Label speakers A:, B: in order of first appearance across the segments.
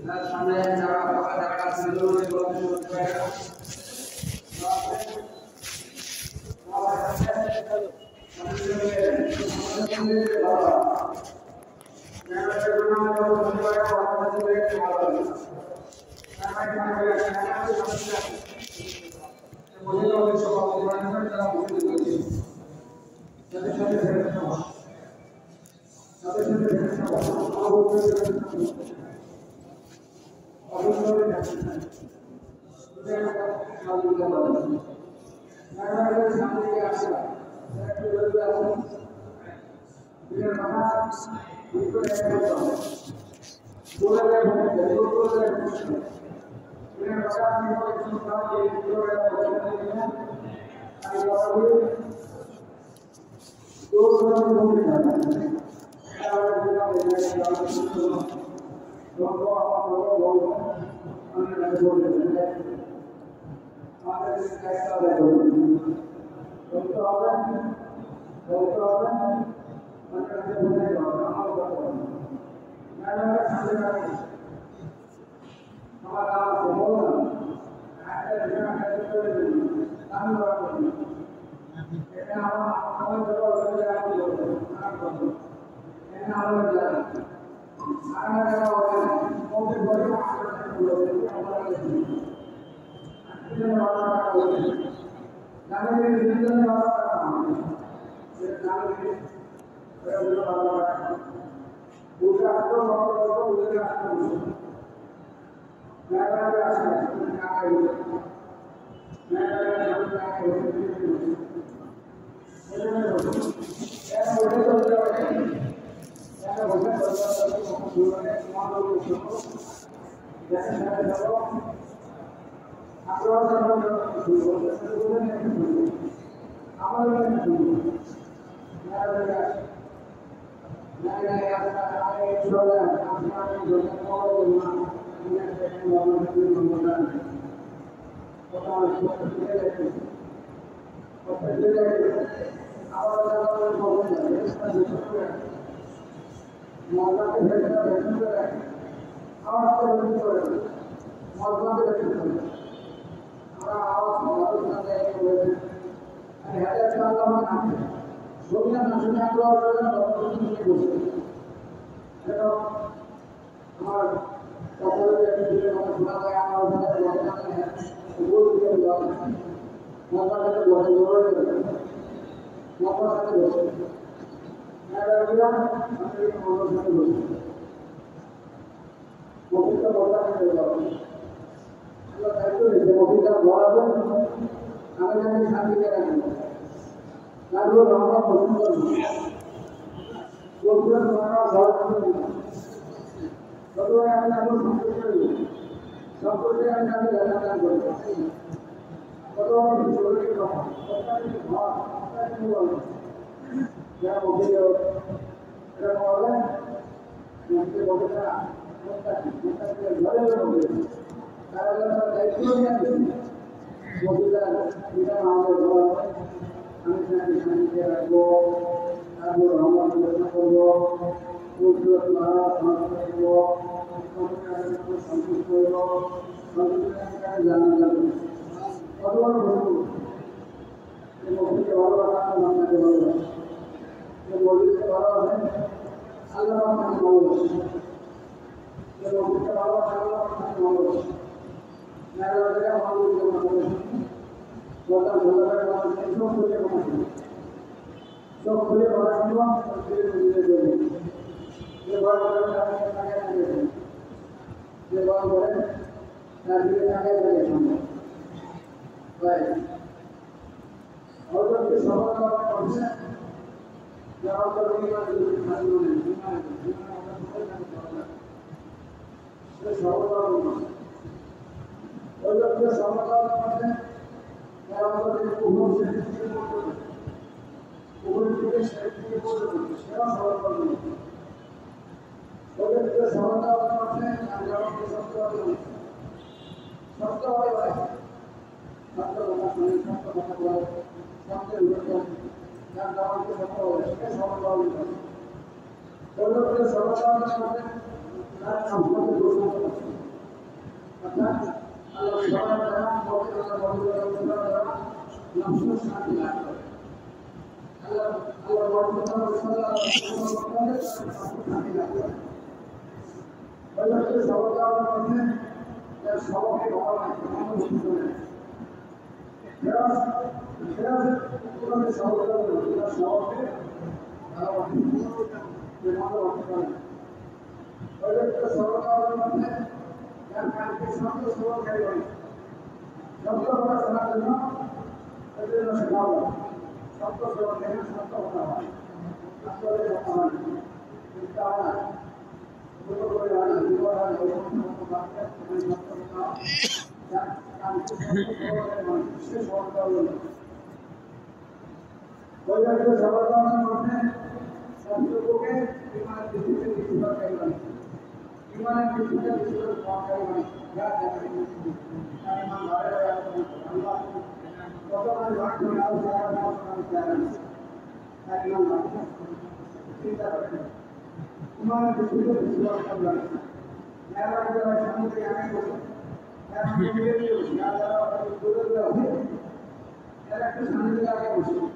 A: সামনে যারা ফাঁকা জায়গা আছে সবসময় শান্তি লাভ করে। আল্লাহ বর্তমান শান্তি লাভ করে। ওই হচ্ছে সবকার মধ্যে সবকে ভালো লাগে মানুষ করে সবকে সবকে ভালো লাগে সরকারের মধ্যে শব্দ সরকারি শব্দ করা শোনার জন্য এর জন্য শেখাও শব্দ সরকারি শব্দ করা হয় আসলে কথা হয় চিন্তা হয় ছোট করে হয় জীবন হয় সরকারের মধ্যে শব্দকে বিমান দিতে সরকারি Gimana kita bisa memakai ya dari iman dari Allah. Kalau ada waktu yang saya mau bicara, saya iman kita iman itu bisa dilakukan. Ya ada yang yang itu, yang itu ya ada itu. Ya itu sangat lagi musuh.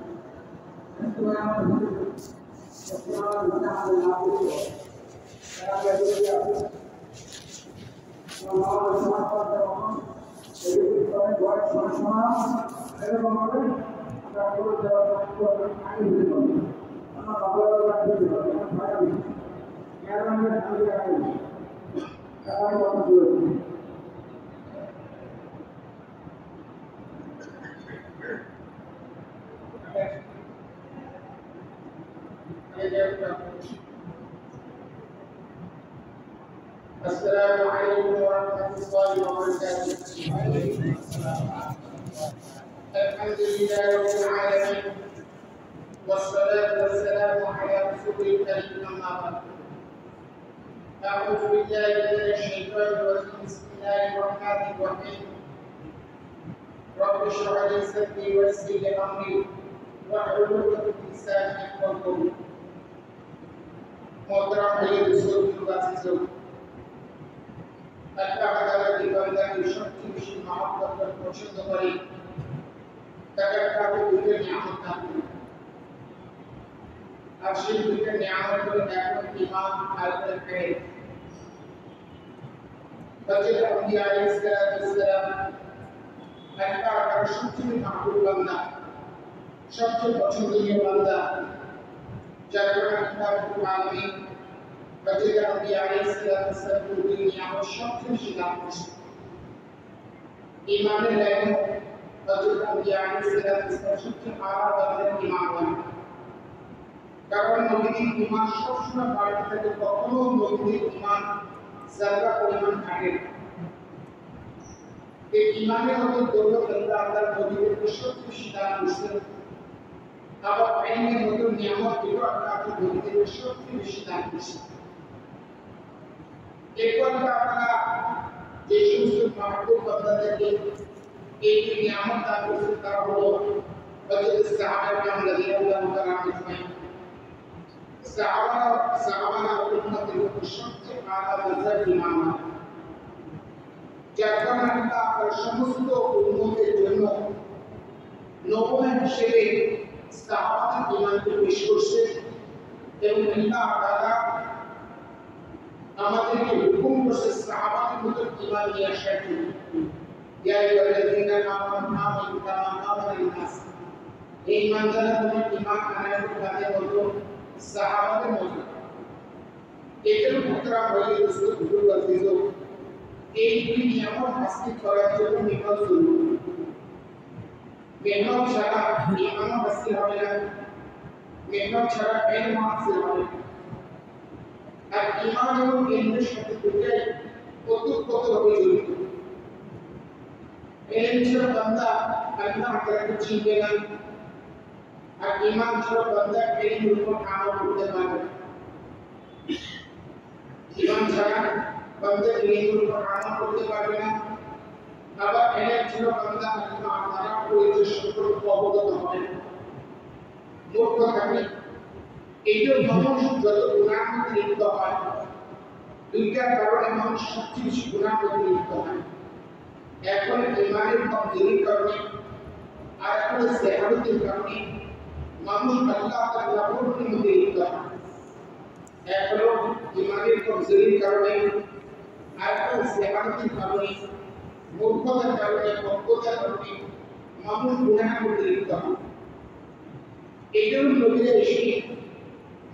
A: Itu yang itu. Sekarang kita ada lalu.
B: السلام عليكم ورحمة الله وبركاته. الحمد لله رب العالمين والصلاة والسلام على رسول الكريم أما بعد. أعوذ بالله من الشيطان الرجيم بسم الله الرحمن الرحيم. رب اشرح لي صدري ويسر لي أمري واحلل عقدة من لساني يفقهوا قولي. محترم رسول الله আল্লাহ তাআলা যে বান্দাকে সবচেয়ে বেশি মহব্বত করে পছন্দ করে তাকে তাকে দুটো নিয়ামত দান করে আর সেই দুটো নিয়ামত হলো এখন ঈমান আর তাকওয়া হযরত আম্বিয়া আলাইহিস সালাম আল্লাহ তাআলার সবচেয়ে মাহবুব বান্দা সবচেয়ে পছন্দনীয় বান্দা যার কথা আল্লাহ আলামিন হযরত আম্বিয়া আলাইহিস সালাম দুটি নিয়ামত সবচেয়ে বেশি দান করেছেন ঈমানের লাইনে হযরত আম্বিয়া আলাইহিস সালাম সবচেয়ে আলা দরজার ঈমান বানান কারণ নবীর ঈমান সবসময় বাড়তে থাকে কখনো নবীর ঈমান যারা পরিমাণ থাকে এই ঈমানের মতো দৌলত আল্লাহ নবীর সবচেয়ে বেশি দান করেছেন আবার আইনের মতো নিয়ামত দিল আল্লাহ নবীর সবচেয়ে বেশি দান করেছেন এরপর আপনারা যে সমস্ত মাহবুব বান্দাদেরকে এই নিয়ামত দান করেছেন তারা হলো হযরত সাহাবা کرام রাদিয়াল্লাহু তাআলা আনহুম সাহাবারা উম্মতের সবচেয়ে আলা দরজার ইমাম যার কারণে আল্লাহ সমস্ত উম্মতের জন্য নবী হিসেবে সাহাবাদের ইমানকে পেশ করছেন এবং আল্লাহ তাআলা আমাদেরকে হুকুম করছে সাহাবাদের মতো ঈমান নিয়ে আসার জন্য ইয়া আইয়ুহাল্লাযীনা আমানু কামা আমানান নাস এই ঈমানদাররা তোমরা ঈমান আনার কাজে বলো সাহাবাদের মতো এদের মুখরা বলে রাসূল আজিজ এই দুই নিয়ামত হাসিল করার জন্য মেহনত জরুরি মেহনত ছাড়া ঈমান হাসিল হবে না মেহনত ছাড়া ইলম হাসিল হবে না আর ঈমান এবং ইলমের সাথে দুটোই ওতপ্রোতভাবে জড়িত ইলম ছাড়া বান্দা আল্লাহ তাআলাকে চিনবে না আর ঈমান ছাড়া বান্দা ইলমের উপর আমল করতে পারবে না ঈমান ছাড়া বান্দা ইলমের উপর আমল করতে পারবে না আবার ইলম ছাড়া বান্দা আল্লাহ তাআলার পরিচয় সম্পর্কে অবগত হবে না মোট কথা এই যে মানুষ যত গুনাহ মধ্যে লিপ্ত হয় দুইটার কারণে মানুষ সবচেয়ে বেশি গুনাহ মধ্যে লিপ্ত হয় এখন ঈমানের কমজোরির কারণে আর একটা সেহাবতের কারণে মানুষ আল্লাহ তাআলা পূর্ণ মধ্যে ইত্তাম এক হলো ইমানের কমজোরির কারণে আর একটা সেহাবতের কারণে মূর্খতার কারণে অজ্ঞতার কারণে মানুষ গুনাহের মধ্যে ইত্তাম এই জন্য নবীরা এসে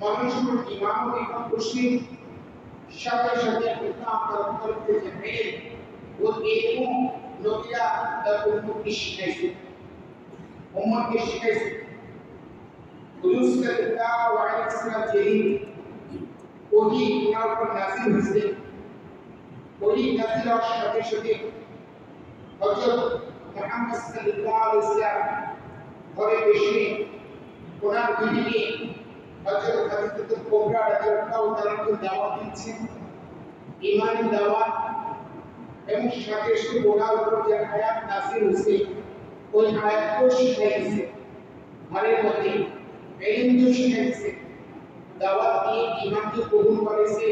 B: মানুষের ইমাম ও ইমাম মুসলিম সাথে সাথে ইসলাম গ্রহণ করতে চায় ও এই নবীরা তার উম্মতকে শিখাইছে উম্মতকে শিখাইছে হুজুর সাল্লাল্লাহু আলাইহি ওয়াসাল্লাম যেই ওহি ওনার উপর নাযিল হয়েছে ওহি নাযিল হওয়ার সাথে সাথে হযরত মুহাম্মদ সাল্লাল্লাহু আলাইহি ওয়াসাল্লাম ঘরে বসে ওনার বিবিকে হযরত খাদিজাতুল কুবরা রাদিয়াল্লাহু তাআলাকে দাওয়াত দিচ্ছেন ঈমানের দাওয়াত এবং সাথে সাথে ওনার উপর যে আয়াত নাযিল হয়েছে ওই আয়াতও শিখাইছে ঘরের মধ্যে ইলম শিখাইছে দাওয়াত দিয়ে ঈমানকে কবুল করেছে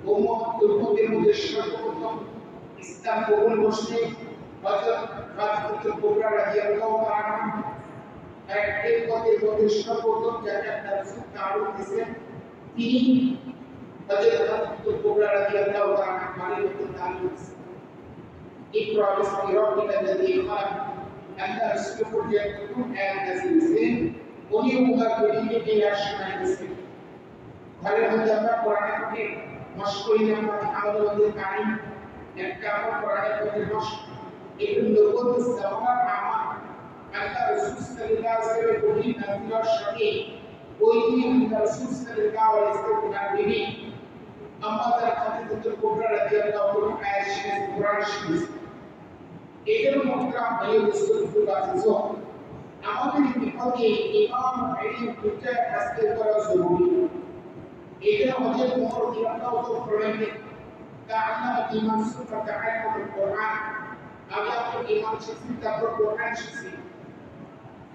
B: উম্মতের মধ্যে সর্বপ্রথম ইসলাম কবুল করছে হযরত খাদিজাতুল কুবরা রাদিয়াল্লাহু তাআলা এক পথের মধ্যে সর্বপ্রথম যাকে রাসূল তাআলা দিয়েছেন তিনি হযরত খাদিজাতুল কুবরা রাদিয়াল্লাহু তাআলা বাড়ির মধ্যে দাঁড়িয়ে আছেন ইকরা বিসমি রাব্বিকা আল্লাযী খালাক আল্লাহ রাসূল পর্যায়ে প্রথম আয়াত নাযিল হয়েছে উনি ওনার বেটিকে দিয়ে শোনাইছেন ঘরের মধ্যে আমরা কোরআন পড়ে মশক করি না আমাদের মধ্যে কারি একটা আমরা কোরআনের মধ্যে মশক একটু নগদ সওয়াব আমার আল্লাহ রাসূল সাল্লাল্লাহু আলাইহি ওয়াসাল্লাম ওই নাযিলের সাথে ওই দিন আল্লাহ রাসূল সাল্লাল্লাহু আলাইহি ওয়াসাল্লাম বিবি আমাদের খাদিজাতুল কুবরা রাদিয়াল্লাহু তাআলা আয়েশা কোরআন শিখেছে এর মুহতারাম ভাই রাসূলুল্লাহ সাল্লাল্লাহু আমাদের বিপদে ইমাম ইলম দুইটা হাসিল করা জরুরি এটা হযরত ওমর রাদিয়াল্লাহু তাআলা ফরমাইলেন তাআল্লাম ইমান সুফা তাআল্লামুল কুরআন আগে আপনি ইমান শিখছি তারপর কোরআন শিখছি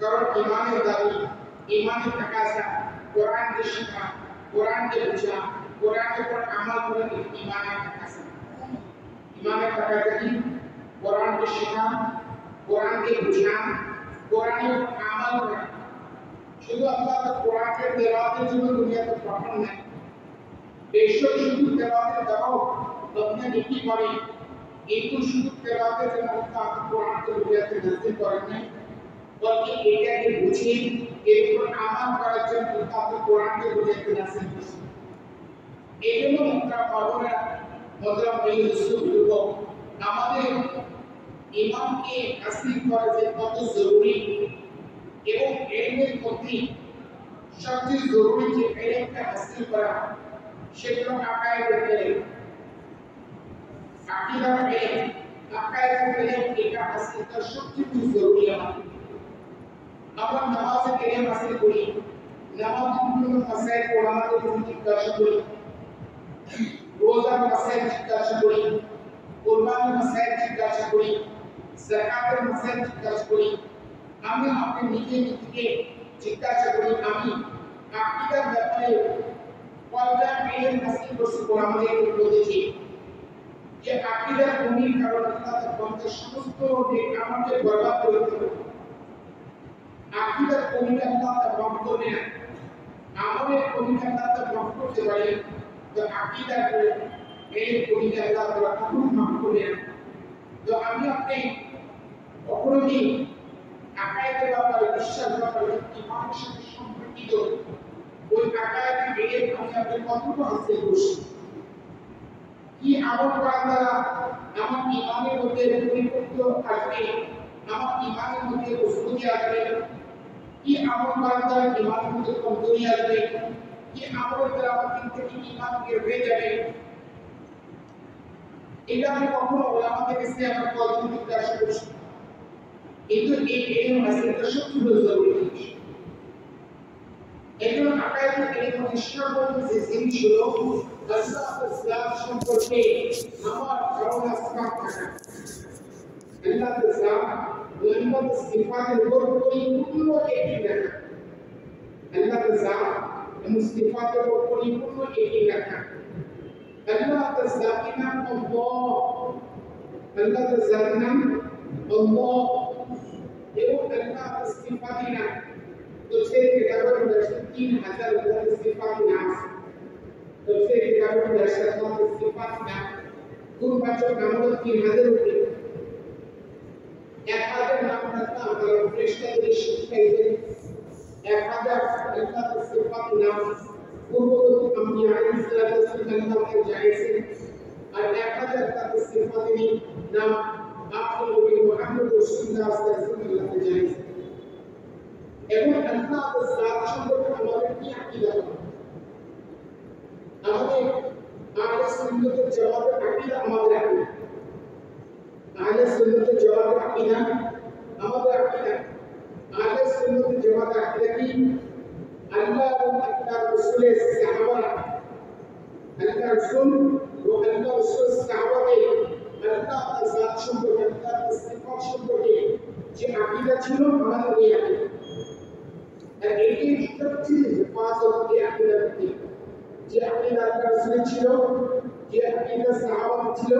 B: কারণ ইমানের দাবি ইমানের তাকাসা কোরআনকে শেখা কোরআনকে বোঝা কোরআনের উপর আমল করা ইমানের তাকাসা ইমানের তাকাসা কি কোরআনকে শেখা কোরআনকে বোঝা কোরআনের উপর আমল করা শুধু আল্লাহ কোরআনের তেলাওয়াতের জন্য দুনিয়াতে পাঠান নাই বেশক শুধু তেলাওয়াতের দাও আপনি নেকি করে কিন্তু শুধু তেলাওয়াতের জন্য আল্লাহ কোরআনকে দুনিয়াতে নাযিল করেন নাই বলকি এটাকে বুঝে এর উপর আমল করার জন্য আল্লাহ কোরআনকে দুনিয়াতে নাযিল করেছেন এইজন্য আমরা পাবনা মতলব এই রাসূলুল্লাহ আমাদের ইমামকে হাসিল করা যে কত জরুরি এবং ইলমের মধ্যে সবচেয়ে জরুরি যে ইলমটা হাসিল করা সেগুলো আকায়েদের ইলম আকীদার ইলম আকায়েদের ইলম এটা হাসিল করা সবচেয়ে জরুরি আমরা নামাজের ইলম হাসিল করি নামাজের বিভিন্ন মাসাইল ওলামাদের জিজ্ঞাসা করি রোজার মাসাইল জিজ্ঞাসা করি কুরবানির মাসাইল জিজ্ঞাসা করি যাকাতের মাসাইল জিজ্ঞাসা করি আমি আপনি নিজে নিজেকে জিজ্ঞাসা করি আমি আকীদার ব্যাপারে কয়টা ইলম হাসিল করছি আমাদের বলেছি যে আকীদার কমির কারণে আল্লাহ তাআলা সমস্ত নেক আমাকে বরবাদ করে দিবে আকীদার কমিটা আল্লাহ তাআলা বন্ধ করে না আমাদের কমিটা আল্লাহ তাআলা বন্ধ করতে পারে তো আকীদার এই কমিটা আল্লাহ তাআলা কখনো মাফ করে না তো আমি আপনি কখনোই আকায়েদের ব্যাপারে বিশ্বাস ব্যাপারে ইমানের সাথে সম্পর্কিত ওই আকায়েদের বেড়ে আমি আপনি কতটুকু হাসিল করছি কি আমল করার দ্বারা আমার ইমানের মধ্যে পরিপূর্ণ আসবে আমার ইমানের মধ্যে মজবুতি আসবে কি আমল করার দ্বারা ইমানের মধ্যে কমজোরি আসবে কি আমলের দ্বারা আমার দিন থেকে ইমান বের হয়ে যাবে এটা আমি কখনো ওলামাদের কাছে আমার কত জিজ্ঞাসা করছি কিন্তু এই ইলম হাসিলটা সবচেয়ে জরুরি জিনিস এজন্য আকায়েদের ইলম নিশ্চয় বলতে যে জিনিস হলো ইসলাম সম্পর্কে আমার ধারণা স্থাপ থাকা আল্লাহ তাআলা ওয়ালিমাত সিফাতের উপর পরিপূর্ণ একই রাখা আল্লাহ তাআলা সিফাতের উপর পরিপূর্ণ একই রাখা আল্লাহ তাআলা নাম আল্লাহ আল্লাহ তাআলা নাম আল্লাহ এবং আল্লাহ ইস্তিগফারি নাম তফসির কিতাবের মধ্যে 3000 ইস্তিগফারি নাম তফসির কিতাবের মধ্যে ইস্তিগফারি নাম গুণবাচক নাম হলো 3000 উপরে 1000 নাম আল্লাহ আমাদের ফেরেশতাদের শিখাইছেন 1000 আল্লাহ ইস্তিগফারি নাম পূর্ববর্তী আম্বিয়া আলাইহিস সালাম জানিয়েছেন আর 1000 তার ইস্তিগফারি নাম আখের নবী মুহাম্মদ রাসূলুল্লাহ সাল্লাল্লাহু আলাইহি ওয়াসাল্লাম জানিয়েছেন এবং আল্লাহর জাত সম্পর্কে আমাদের কি আকীদা আমাদের আহলে সুন্নাতের জওয়াবের আকীদা আমাদের আকীদা আহলে সুন্নাতের জওয়াবের আকীদা আমাদের আকীদা আহলে সুন্নাতের জওয়াবের আকীদা কি আল্লাহ এবং আল্লাহর রাসূলের সাহাবারা আল্লাহর রাসূল ও আল্লাহর রাসূলের সাহাবাদের আল্লাহর জাত সম্পর্কে আল্লাহর সিফাত সম্পর্কে যে আকীদা ছিল আমাদের এই আকীদা আর এটি সবচেয়ে হেফাজত এই আকীদার প্রতি যে আকীদা আল্লাহর রাসূলের ছিল যে আকীদা সাহাবাদের ছিল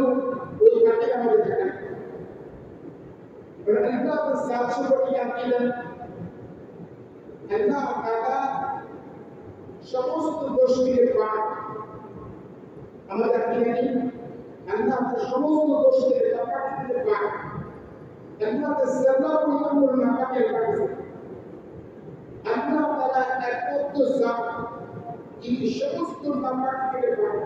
B: ওই আকীদা আমাদের থাকা আর আল্লাহর জাত সম্পর্কে আকীদা আল্লাহ তাআলা সমস্ত দোষ থেকে পাক আমাদের আকীদা কি আল্লাহ সমস্ত দোষ থেকে পাক আল্লাহ সাল্লাল্লাহু আলাইহি ওয়া সাল্লাম পাকের পাক আল্লাহ তাআলা একমাত্র জাত যিনি সমস্ত নাপাক থেকে পাক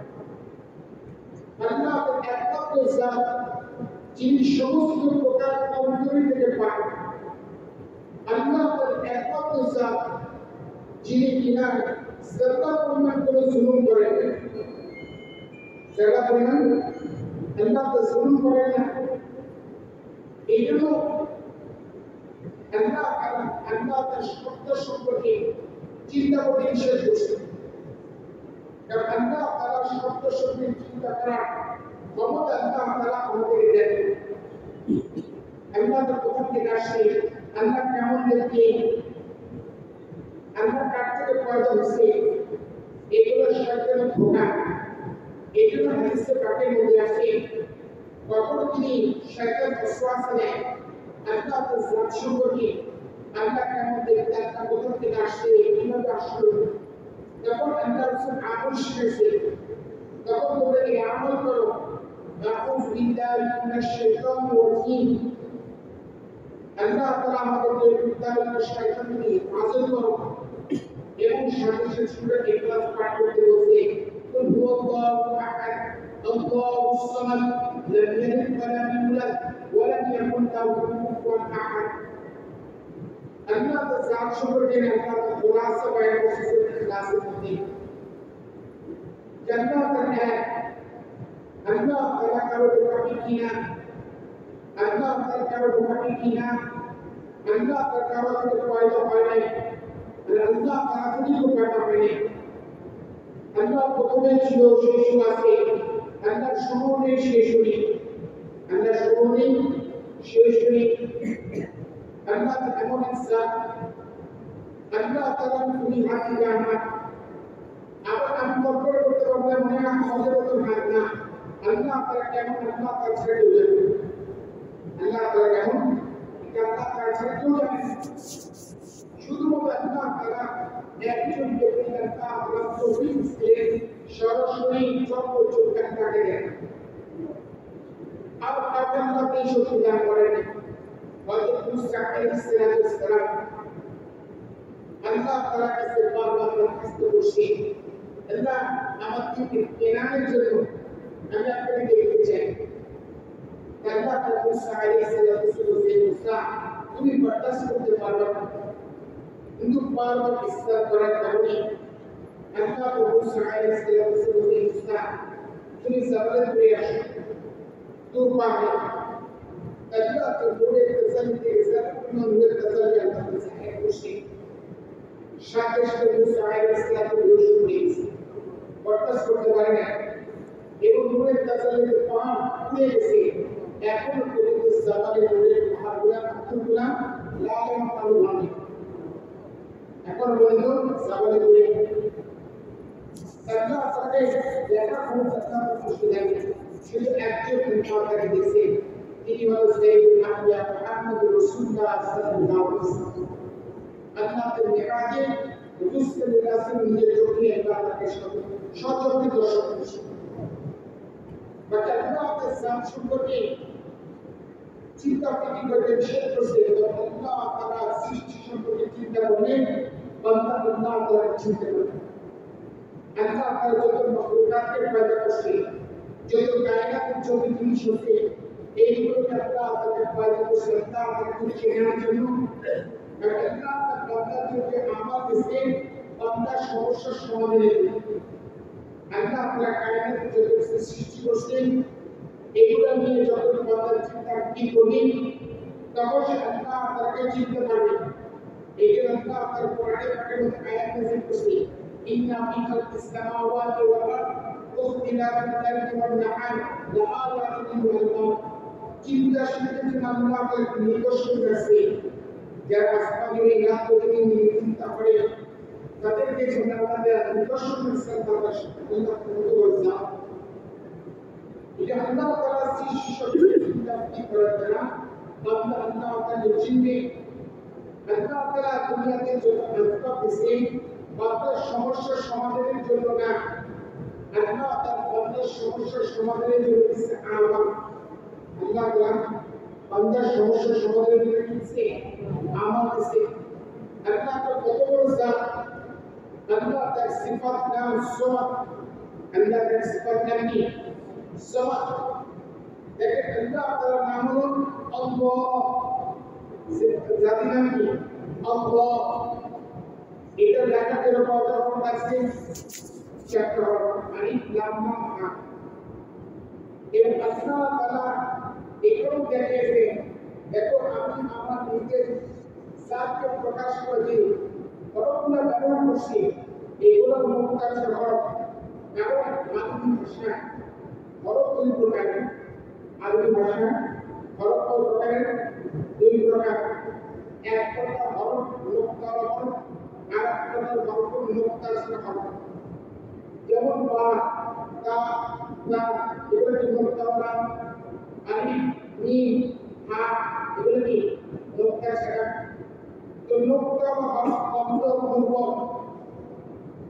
B: আল্লাহ একমাত্র জাত যিনি সমস্ত প্রকার কমজোরি থেকে পাক আল্লাহ একমাত্র জাত যিনি কিনা সাল্লাহ পরিমাণ কোনো জুলুম করেন সাল্লাহ পরিমাণ আল্লাহ তো জুলুম করেন না এই জন্য আল্লাহ তার শব্দ সম্পর্কে চিন্তা করতে নিষেধ করছেন কারণ আল্লাহ তাআলা শব্দ সম্পর্কে চিন্তা করার ক্ষমতা আল্লাহ তাআলা আমাদের দেন আল্লাহ তো কোথা থেকে আসছে আল্লাহ কেমন দেখতে আল্লাহ কার থেকে পয়দা হচ্ছে এগুলো শয়তানের ধোঁকা এগুলো হাদিসে পাকের মধ্যে আছে কখনো তিনি শয়তান ওয়াসওয়াসা দেয় আল্লাহ তার জাত সম্পর্কে আল্লাহ কেমন দেখতে আল্লাহ কোথা থেকে আসছে কিভাবে আসলো যখন আল্লাহ রাসূল আমল শিখেছে তখন বলে এই আমল করো আউযু বিল্লাহি মিনাশ শাইতানির রাজীম আল্লাহ তাআলা আমাদেরকে বিদ্যালয়ের শয়তান থেকে হেফাজত করো এবং সাথে সাথে সূরা ইখলাস পাঠ করতে বলছে কুল হুয়াল্লাহু আহাদ আল্লাহুস সামাদ লাম ইয়ালিদ ওয়া লাম ইউলাদ ওয়া লাম ইয়াকুল লাহু কুফুওয়ান আহাদ আল্লাহ তাআলা জাত সম্পর্কে আল্লাহ খুলাসা বয়ান করছে সূরা ইখলাসের মধ্যে জান্নাতুল এক আল্লাহ তাআলা কারো মুখাপি কিনা আল্লাহ তাআলা কারো মুখাপি কিনা আল্লাহ তাআলা কারো থেকে পয়দা হয় নাই আল্লাহ তাআলা থেকে পয়দা হয় নাই আল্লাহ প্রথমে ছিল শেষ আছে আল্লাহ সমনে শেষ নেই আল্লাহ সমনে শেষ নেই আল্লাহ এমন জাত আল্লাহ তাআলা তুমি হাতি জান্নাত আবার আমি কল্পনা করতে পারবো মনে হয় আমাদের মতো হাত না আল্লাহ তাআলা কেমন আল্লাহ তাআলা ছেড়ে দেন আল্লাহ তাআলা কেমন আল্লাহ তাআলা ছেড়ে দেন শুধুমাত্র আল্লাহ তাআলা একজন ব্যক্তি আল্লাহ তাআলা তৌফিক দিলেন সরাসরি সর্বোচ্চ তাকে দেন আর আল্লাহ এই শক্তি দান করেন হযরত মুসা আলাইহিস সালাম আল্লাহ তাআলার কাছে বারবার দরখাস্ত করছি আল্লাহ আমাকে কেনার জন্য আমি আপনাকে দেখতে চাই আল্লাহ তাআলা মুসা আলাইহিস সালাম মুসা তুমি বরদাস্ত করতে পারবে না কিন্তু বারবার ইসলাম করার কারণে আল্লাহ মুসা আলাইহিস সালাম মুসা তুমি জবালে পড়ে আসো তো পাবে আল্লাহ তো বলে তাসাল্লি জালাকুম ওয়া তাসাল্লি আল্লাহ সাহেব খুশি সাথে সাথে মুসা আলাইহিস সালাম ঘোষণা করেছে বরদাস্ত করতে পারে না এবং নূরের তাসাল্লিতে পাহাড় পুড়ে গেছে এখনো পর্যন্ত জাবালে নূরের পাহাড়গুলো পাথরগুলো লাল এবং কালো ভাবে এখন পর্যন্ত জাবালে পুড়ে আল্লাহ তাকে দেখা কোনো কথা খুশি দেন শুধু একজন মুখাতাকে দেখছে তিনি তিনি হলেন সাইয়্যিদুল আম্বিয়া মুহাম্মদুর রাসূলুল্লাহ সাল্লাল্লাহু আলাইহি ওয়াসাল্লাম। আল্লাহর মেরাজে রাসূল রাসূল নিজের চোখে আল্লাহ তাকে সচক্ষে দর্শন করেছেন। বাকি আল্লাহর জাত সম্পর্কে চিন্তা করতে নিষেধ করছে, আল্লাহ তাআলা সৃষ্টি সম্পর্কে চিন্তা করলেন, বান্দা আল্লাহ তাআলা চিন্তা করলেন। আল্লাহ তাআলা যত মাখলুকাতকে পয়দা করছে, যত কায়নাতের যত জিনিস হচ্ছে, এইগুলোকে আল্লাহ তাআলা পয়দা করছে আল্লাহ তাআলাকে চেনার জন্য। আর আল্লাহ তাআলা বান্দাদেরকে আমল দিয়েছেন বান্দার সমস্যার সমাধানের জন্য। আল্লাহ তাআলা কায়নাতের যত সৃষ্টি করছেন, এগুলো নিয়ে যখন বান্দার চিন্তা কি করবেন, তখন সে আল্লাহ তাআলাকে চিনতে পারবে। এই জন্য আল্লাহ তাআলা কোরআনে পাকের মধ্যে আয়াত নাযিল করছে, ইন্না ফি খালকিস সামাওয়াতি ওয়াল আরদ ওয়াখতিলাফিল লাইলি ওয়ান নাহার লাআয়াতিন লিল আলবাব। চিন্তাশীলদের জন্য আল্লাহ তাআলা নিদর্শন রাখছে। যারা আসমানে রাত দিন চিন্তা করে, তাদেরকে জন্য আল্লাহ তাআলা নিদর্শন রাখছে। তারা আল্লাহ তাআলা এটা আল্লাহ তাআলা সৃষ্টি শক্তির চিন্তা করার দ্বারা বান্দা আল্লাহ তাআলা চিনবে। আল্লাহ তাআলা দুনিয়াতে যত আসবাব দিয়েছেন বান্দার সমস্যার সমাধানের জন্য না, আল্লাহ তাআলা বান্দার সমস্যার সমাধানের জন্য দিয়েছে আমল। আল্লাহ তাআলা বান্দার সমস্যার সমাধানের জন্য দিয়েছে আমল দিয়েছে। আল্লাহ তাআলা কত বড় জাত, আল্লাহ তাআলার সিফাত নাম সামাদ। আল্লাহ তাআলার সিফাত নাম কি? সামাদ। দেখেন আল্লাহ তাআলার নাম হলো আল্লাহ, জাতির নাম কি? আল্লাহ। এটা লেখা কেন কত রকম আছে? চারটা আলিফ লাম মিম হা। এবং আল্লাহ তাআলা এটাও দেখিয়েছে, দেখো আমি আমার নিজের জাতকে প্রকাশ করে হরফগুলো ব্যবহার করছি, এগুলো মুক্তার হরফ। কারণ আরবি ভাষা হরফ দুই প্রকারের। আরবি ভাষা হরফ কয় প্রকারের? দুই প্রকার। এক প্রকার হরফ মুক্তার হরফ, আর এক প্রকার হরফ মুক্তার হরফ। যেমন বা, তা, না, এগুলো কি মুক্তার হরফ? আলিফ, মিম, হা, এগুলো কি মুক্তার হরফ? তো মুক্তার হরফ অন্তর্ভুক্ত,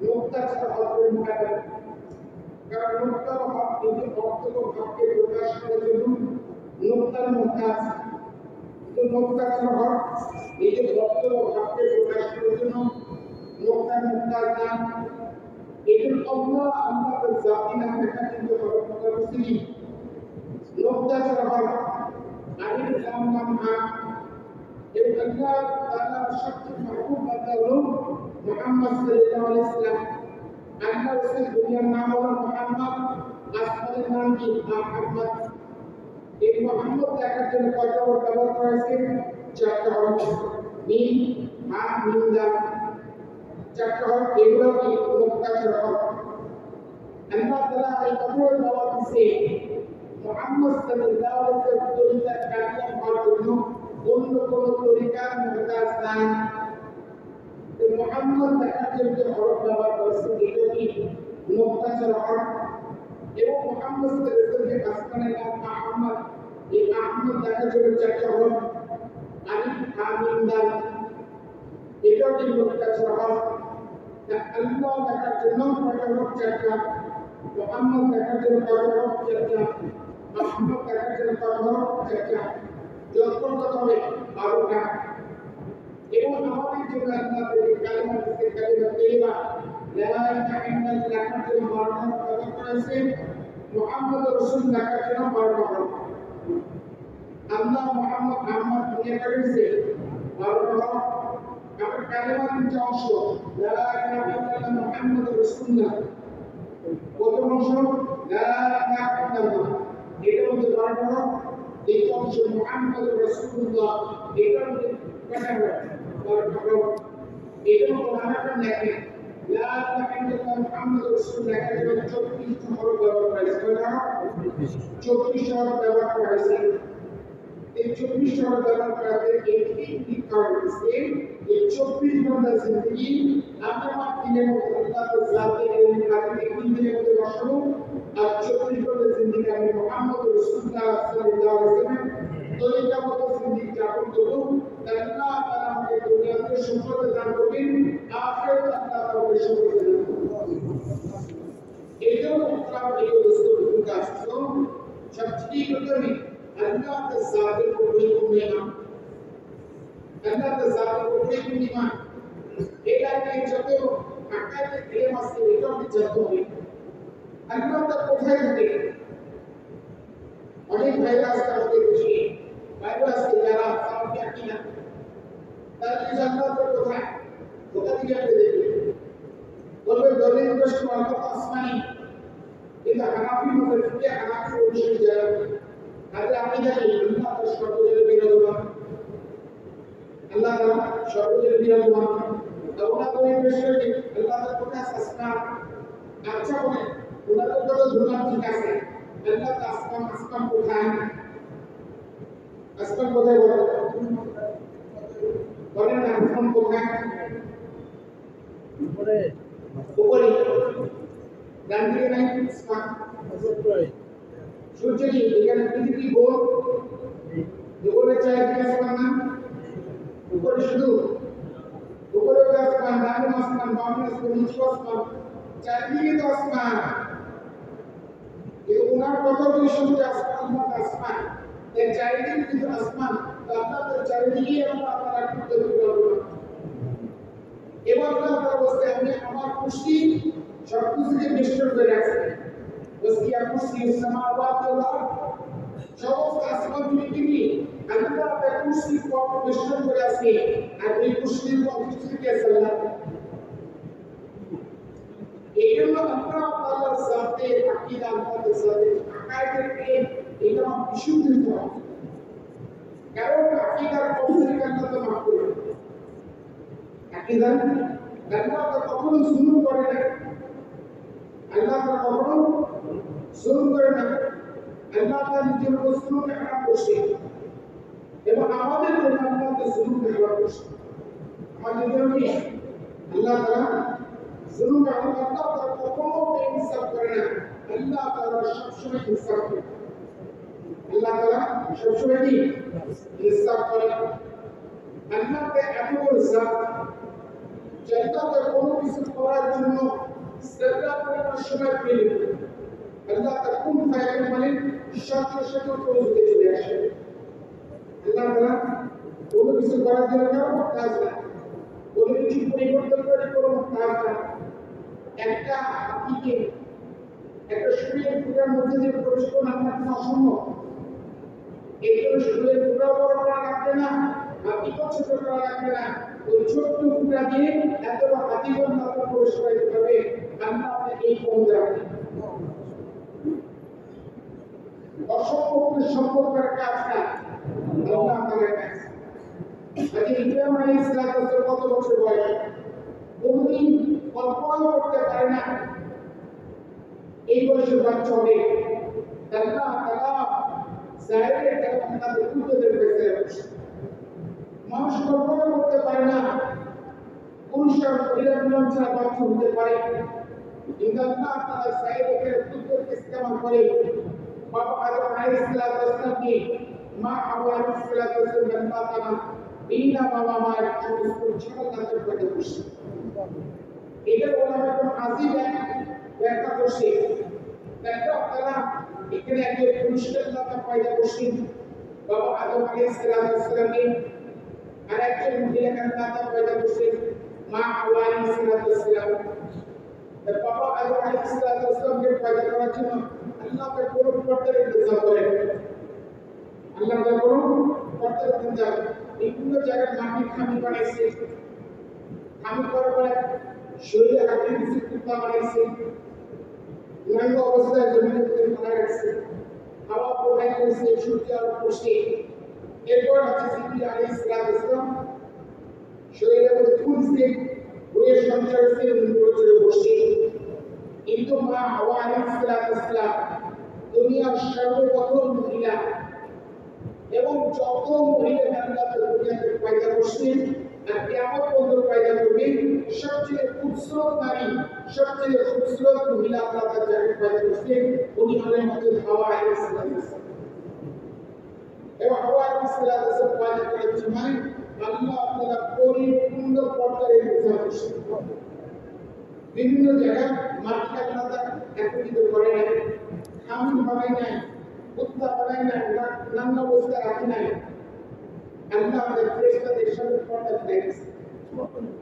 B: মুক্তার হরফের মুকাদ্দাম। কারণ মুক্তার হরফ এই যে অর্থক ভাবকে প্রকাশ করার জন্য মুক্তার মুক্তাজ। তো মুক্তার হরফ এই যে অর্থক ভাবকে প্রকাশ করার জন্য মুক্তার মুক্তাজ নাম। এই জন্য আল্লাহ আমাদের জাতি নাম লেখা কিন্তু হরফ প্রকাশ করছি মুক্তার হরফ। আলিফ লাম মিম হা। এই আল্লাহ তাআলার সবচেয়ে মাহবুব বান্দা হলো মুহাম্মদ সাল্লাল্লাহু আলাইহি ওয়াসাল্লাম। আল্লাহ রাসূল দুনিয়ার নাম হলো মুহাম্মদ, আসমানের নাম কি? মুহাম্মদ। এই মুহাম্মদ দেখার জন্য কয়টা ওয়ার্ড ব্যবহার করা হয়েছে? চারটা হরফ, মিম, হা, মিম, দাল। চারটা হরফ, এগুলো কি মুক্তার হরফ। আল্লাহ তাআলা এই কবুল দাওয়াত দিয়েছে মুহাম্মদ সাল্লাল্লাহু আলাইহি ওয়াসাল্লাম তরিকা কায়েম করার জন্য অন্য কোন তরিকার মুহতাজ নাই। তো মুহাম্মদ দেখার জন্য হরফ ব্যবহার করেছে, এটা কি মুক্তার হরফ। এবং মুহাম্মদ সাল্লাল্লাহু আলাইহি ওয়াসাল্লামের আসমানের নাম আহমদ। এই আহমদ দেখার জন্য চারটা হরফ, আলিফ, হা, মিম, দাল। এটাও কি মুক্তার হরফ। আল্লাহ দেখার জন্য কয়টা হরফ? চারটা। মুহাম্মদ দেখার জন্য কয়টা হরফ? চারটা। আহমদ দেখার জন্য কয়টা হরফ? চারটা। যতক্ষণ কত হবে? 12টা। এবং আমাদের জন্য আল্লাহ তাআলা কালিমা দিতে, কালিমা তাইয়্যিবা লা ইলাহা ইল্লাল্লাহ লেখার জন্য 12টা ব্যবহার করেছে। মুহাম্মদুর রাসূল লেখার জন্য 12টা হরফ। আল্লাহ মুহাম্মদ আহমদ দুনিয়া করেছে 12টা হরফ। কারণ কালিমা তিনটা অংশ, লা ইলাহা ইল্লাল্লাহ মুহাম্মদুর রাসূলুল্লাহ। প্রথম অংশ লা ইলাহা ইল্লাল্লাহ, এটার মধ্যে 12টা হরফ। দ্বিতীয় অংশ মুহাম্মদুর রাসূলুল্লাহ, এটার মধ্যে কয়টা হরফ? 12টা হরফ। এটার উদাহরণ দেখেন, লা ইলাহা ইল্লাল্লাহ মুহাম্মদুর রাসূলুল্লাহ লেখার জন্য 34টা হরফ ব্যবহার করা হয়েছে। কয়টা হরফ? 34টা হরফ ব্যবহার করা হয়েছে। এই 24টা হরফ ব্যবহার করাতে এই কারণ হচ্ছে এই 24 ঘন্টা জিন্দেগি আমরা আমার দিনের মধ্যে আল্লাহর জাতের কাছে তিন দিনের মধ্যে বসাবো। আর 24 ঘন্টা জিন্দেগি আমি মুহাম্মদ রাসূলুল্লাহ সাল্লাল্লাহু আলাইহি ওয়াসাল্লাম করব আল্লাহ তাআলা আমাকে দুনিয়াতে সফলতা দান করবেন আখিরাতে আল্লাহ আমাকে সফলতা দান করবেন এইজন্য ইসলাম এই দোস্তর কাজ তো সবচেয়ে প্রথমে আল্লাহ তাআলা জাতের উপরে ইমান আল্লাহ তাআলা জাতের উপরে ইমান এটা নিয়ে যত আকারে ক্লেম আছে এটা আমি জানতে হবে আল্লাহ তাআলা কোথায় থাকে অনেক ভাইরাস আমাদের দেশে ভাইরাস যারা সামনে আসে না তারা কি জানতে পারে কোথায় কোথা থেকে আপনি দেখবেন বলবে দলিল পেশ করা আসমানি এটা হানাফি মতের থেকে হানাফি অনুসারী যারা তাদের আমি জানি আল্লাহ তাআলা সর্বজনে বিরাজমান আল্লাহ তাআলা সর্বজনে বিরাজমান ওনা দলিল পেশ করে আল্লাহ তাআলা কোথায় আসনা আচ্ছা বলে ওনাদের কত ধর্ম ঠিক আছে আল্লাহ তাআলা আসমান কোথায় আসমান কোথায় বলেন না আসমান কোথায় উপরে উপরে ডান দিকে নাই আসমান উপরে সূর্য কি এখানে পৃথিবী গোল উপরে চারদিকে আসমান না উপরে শুধু উপরে আসমান ডানে আসমান বামে আসমান নিচে আসমান চারদিকে তো আসমান ये उन्हार कत विश्व आसमान आसमान ये चारिदिक কিন্তু আসমান তো আপনাদের চারিদিকে আমরা আপনারা করতে পারবো এবার আপনারা বলতে আমি আমার খুশি সবকিছুকে বেষ্টন করে রাখছি বসকি খুশি সমাওয়াত ওয়াল আরদ সমস্ত আসমান পৃথিবী আল্লাহ তাআলা খুশি পথ বেষ্টন করে আছে আর এই খুশির পথকে আল্লাহ এইজন্য আমরা আল্লাহর সাথে আকীদা আমাদের সাথে আকায়েদের প্রেম এটা বিশুদ্ধ হতে হবে কারণ আকীদার পবিত্রতা আল্লাহ মাফ করে আকীদা আল্লাহ কখনো জুলুম করে না আল্লাহ কখনো জুলুম করে না আল্লাহ তার নিজের জুলুমকে হারাম করছে এবং আমাদের জন্য আল্লাহ তার জুলুমকে হারাম করছে আমাদের জন্য আল্লাহ তাআলা जुल्म का अल्लाह ताला कखनो इंसाफ करे ना अल्लाह ताला सब समय इंसाफ करे अल्लाह ताला सब समय की इंसाफ करे अल्लाह के এত বড় জাত যেটা তো কোনো কিছু করার জন্য সেটা করার সময় পেলে আল্লাহ তা কোন ফায়দা মানে সাথে সাথে প্রয়োজনে চলে আসে আল্লাহ তাআলা কোনো কিছু করার জন্য কাজ না কোনো কিছু পরিবর্তন করে কোনো কাজ না একটা হাতিকে একটা শরীরের টুকরার মধ্যে দিয়ে প্রবেশ করুন আপনার অসম্ভব এই জন্য শরীরের টুকরা বড় করা লাগবে না হাতিকেও ছোট করা লাগবে না ওই ছোট্ট টুকরা দিয়ে এত হাতিকেও আপনার প্রবেশ করাইতে হবে আমরা আপনাকে এই ফোন রাখি অসম্ভবকে সম্ভব করার কাজটা আল্লাহ তাআলার কাজ আজকে ইব্রাহিম আলাইহিস সালাম কত বছর বয়স কোনদিন কল্পনা করতে পারে না এই বয়সের বাচ্চা হবে আল্লাহ তাআলা জাহেরের কারণে তাদের কুদরতের কাছে মানুষ কল্পনা করতে পারে না পুরুষের পরিণাম ছাড়া বাচ্চা হতে পারে কিন্তু আল্লাহ তাআলা জাহেরের কুদরতকে ইস্তেমাল করে বাবা আদম আলাইহিস সালামকে মা হাওয়া আলাইহিস সালামকে আল্লাহ তাআলা বিনা বাবা মায়ের সমস্ত ছাড়াতে করে বসে এটা ওলামা কোন আজিব ব্যাখ্যা করছে দেখো আপনারা এখানে একজন পুরুষকে আল্লাহ পয়দা করছেন বাবা আদম আলাইহিস সালামকে আর একজন মহিলাকে আল্লাহ পয়দা করছেন মা হাওয়া আলাইহিস সালাম বাবা আদম আলাইহিস সালামকে পয়দা করার জন্য আল্লাহ তার কোন পর্দার ইন্তজাম করেন আল্লাহ তার কোন পর্দার ইন্তজাম বিভিন্ন জায়গায় মাটির খামি বানাইছে খামি করার পরে শরীরে হাতের কিছু টুকরা বানাইছে উনাঙ্গ অবস্থায় জমিনের ভিতরে মারা গেছে হাওয়া প্রবাহিত করেছে সূর্য আলো করছে এরপর হচ্ছে জিবরিল আলাইহিস সালাম শরীরের মধ্যে খুঁজছে রুহের সঞ্চার হচ্ছে উপরে বসে কিন্তু মা হাওয়া আলাইহিস সালাম দুনিয়ার সর্বপ্রথম মহিলা এবং যত মহিলা আল্লাহ দুনিয়াতে পয়দা করছেন আর কিয়ামত পর্যন্ত পয়দা করবেন সবচেয়ে খুবসুরত নারী সবচেয়ে খুবসুরত মহিলা আল্লাহ যাকে পয়দা করছেন উনি হলেন হযরত হাওয়া আলাইহিস সালাম হাওয়া ইসলামের পয়দা করেছে মানে আল্লাহ তাআলা পরিপূর্ণ পর্দার ইন্তজাম করেছেন বিভিন্ন জায়গায় মাটি কাটা একত্রিত করে নাই খামিল বানাই নাই কুত্তা বানাই নাই নাঙ্গা বস্তা রাখি নাই আল্লাহ আমাদের ফেরেশতাদের সাথে পর্দা দিয়েছে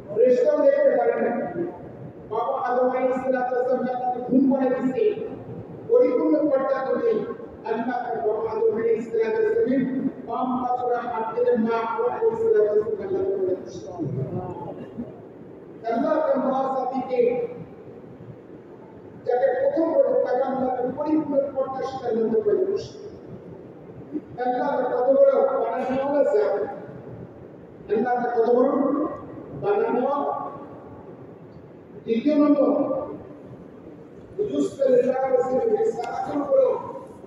B: ফেরেশতাও দেখতে পারে না বাবা আদম আলাইহিস সালাম ঘুম পাড়ায় দিয়েছে পরিপূর্ণ পর্দা করে আল্লাহ তাআলা বাবা আদম আলাইহিস সালাম বাম পাছরা হাত দিয়ে মা হাওয়া আলাইহিস সালাম আল্লাহ তাআলা সাথীকে যাকে প্রথম তাকে আল্লাহ পরিপূর্ণ পর্দা সেটা মধ্যে করে বসে আল্লাহ কত বড় বানানো হয়েছে আল্লাহ কত বড় বানানো দ্বিতীয় নম্বর বুঝতে লাগবে সারাক্ষণ করো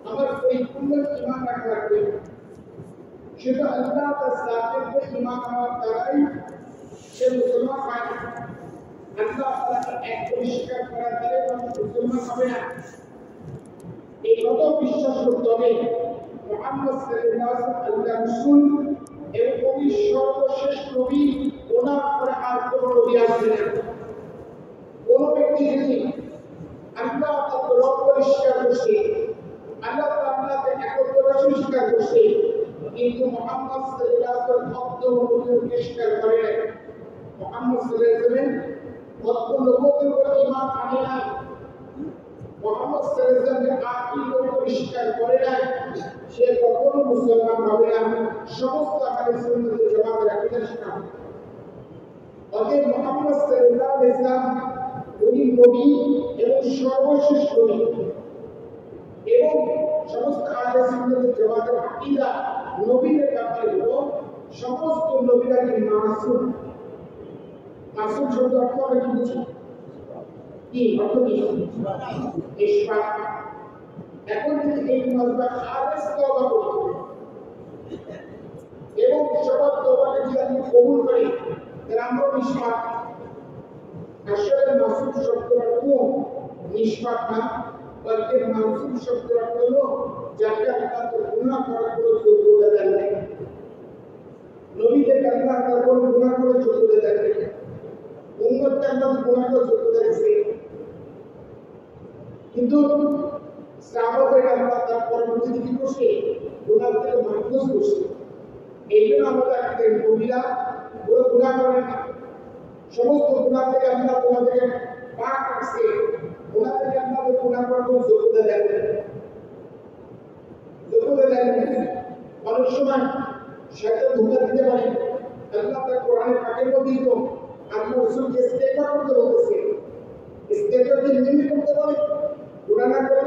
B: আমার পরিপূর্ণ ঈমান রাখা লাগবে সেটা আল্লাহ তার সাথে ঈমান হওয়ার দ্বারাই সে মুসলমান হয় আল্লাহ তাআলাকে এক পরিষ্কার করার দ্বারা মানুষ মুসলমান হবে না এই কত বিশ্বাস করতে হবে মুহাম্মদ সাল্লাল্লাহু আলাইহি ওয়াসাল্লাম আল্লাহর রাসূল এবং নবী সর্বশেষ নবী ওনার পরে আর কোনো নবী আসবে না কোন ব্যক্তি যদি আল্লাহ তাআলা রব পরিষ্কার করছে আল্লাহ তাআলাকে একত্ববাদ স্বীকার করছে কিন্তু মুহাম্মদ সাল্লাল্লাহু আলাইহি ওয়াসাল্লাম ভক্ত নবীকে পরিষ্কার করে মুহাম্মদ সাল্লাল্লাহু আলাইহি ওয়াসাল্লাম ভক্ত নবীর উপর ঈমান আনে না মুহাম্মদ সাল্লাল্লাহু আলাইহি ওয়াসাল্লাম আকীদা পরিষ্কার করে না সে কখনো মুসলমান হবে না সমস্ত আহলে সুন্নাত ওয়াল জামাতের আকীদা শিক্ষা অতএব মুহাম্মদ সাল্লাল্লাহু আলাইহি ওয়াসাল্লাম উনি নবী এবং সর্বশেষ নবী এবং সমস্ত আহলে সুন্নাত ওয়াল জামাতের আকীদা নবীদের ব্যাপারে হলো সমস্ত নবীরা কি মাসুম মাসুম শব্দ অর্থ আমরা কি বুঝি কি অর্থ কি ইশফাক এখন যদি এই মাসবা খালেস তওবা করি এবং সবার তওবাকে যদি আমি কবুল করি তাহলে আমরা ইশফাক আসলে মাসুম শব্দের অর্থ নিষ্পাপ না বলকে মাসুম শব্দের অর্থ হলো যাকে আল্লাহ গুনাহ করার কোনো যোগ্যতা দেন নাই নবীদের আল্লাহ তার কোনো গুনাহ করে যোগ্যতা দেন নাই উম্মতকে আল্লাহ গুনাহ করে যোগ্যতা দিয়েছে কিন্তু সাহাবাদের আল্লাহ তার পরবর্তীতে কি করছে গুনাহ থেকে মাহফুজ করছে এই জন্য আমাদের আজকে নবীরা বড় গুনাহ করেন না সমস্ত গুনাহ থেকে আল্লাহ তোমাদেরকে পাক রাখছে গুনাহ থেকে আল্লাহ গুনাহ করার কোনো যোগ্যতা দেন না যোগ্যতা দেন না অনেক সময় শয়তান ধোঁকা দিতে পারে আল্লাহ তার কোরআনে পাকের মধ্যেই তো আল্লাহ রাসূলকে ইস্তেগফার করতে বলেছে ইস্তেগফার কি নিয়মিত করতে বলে গুনাহ না করে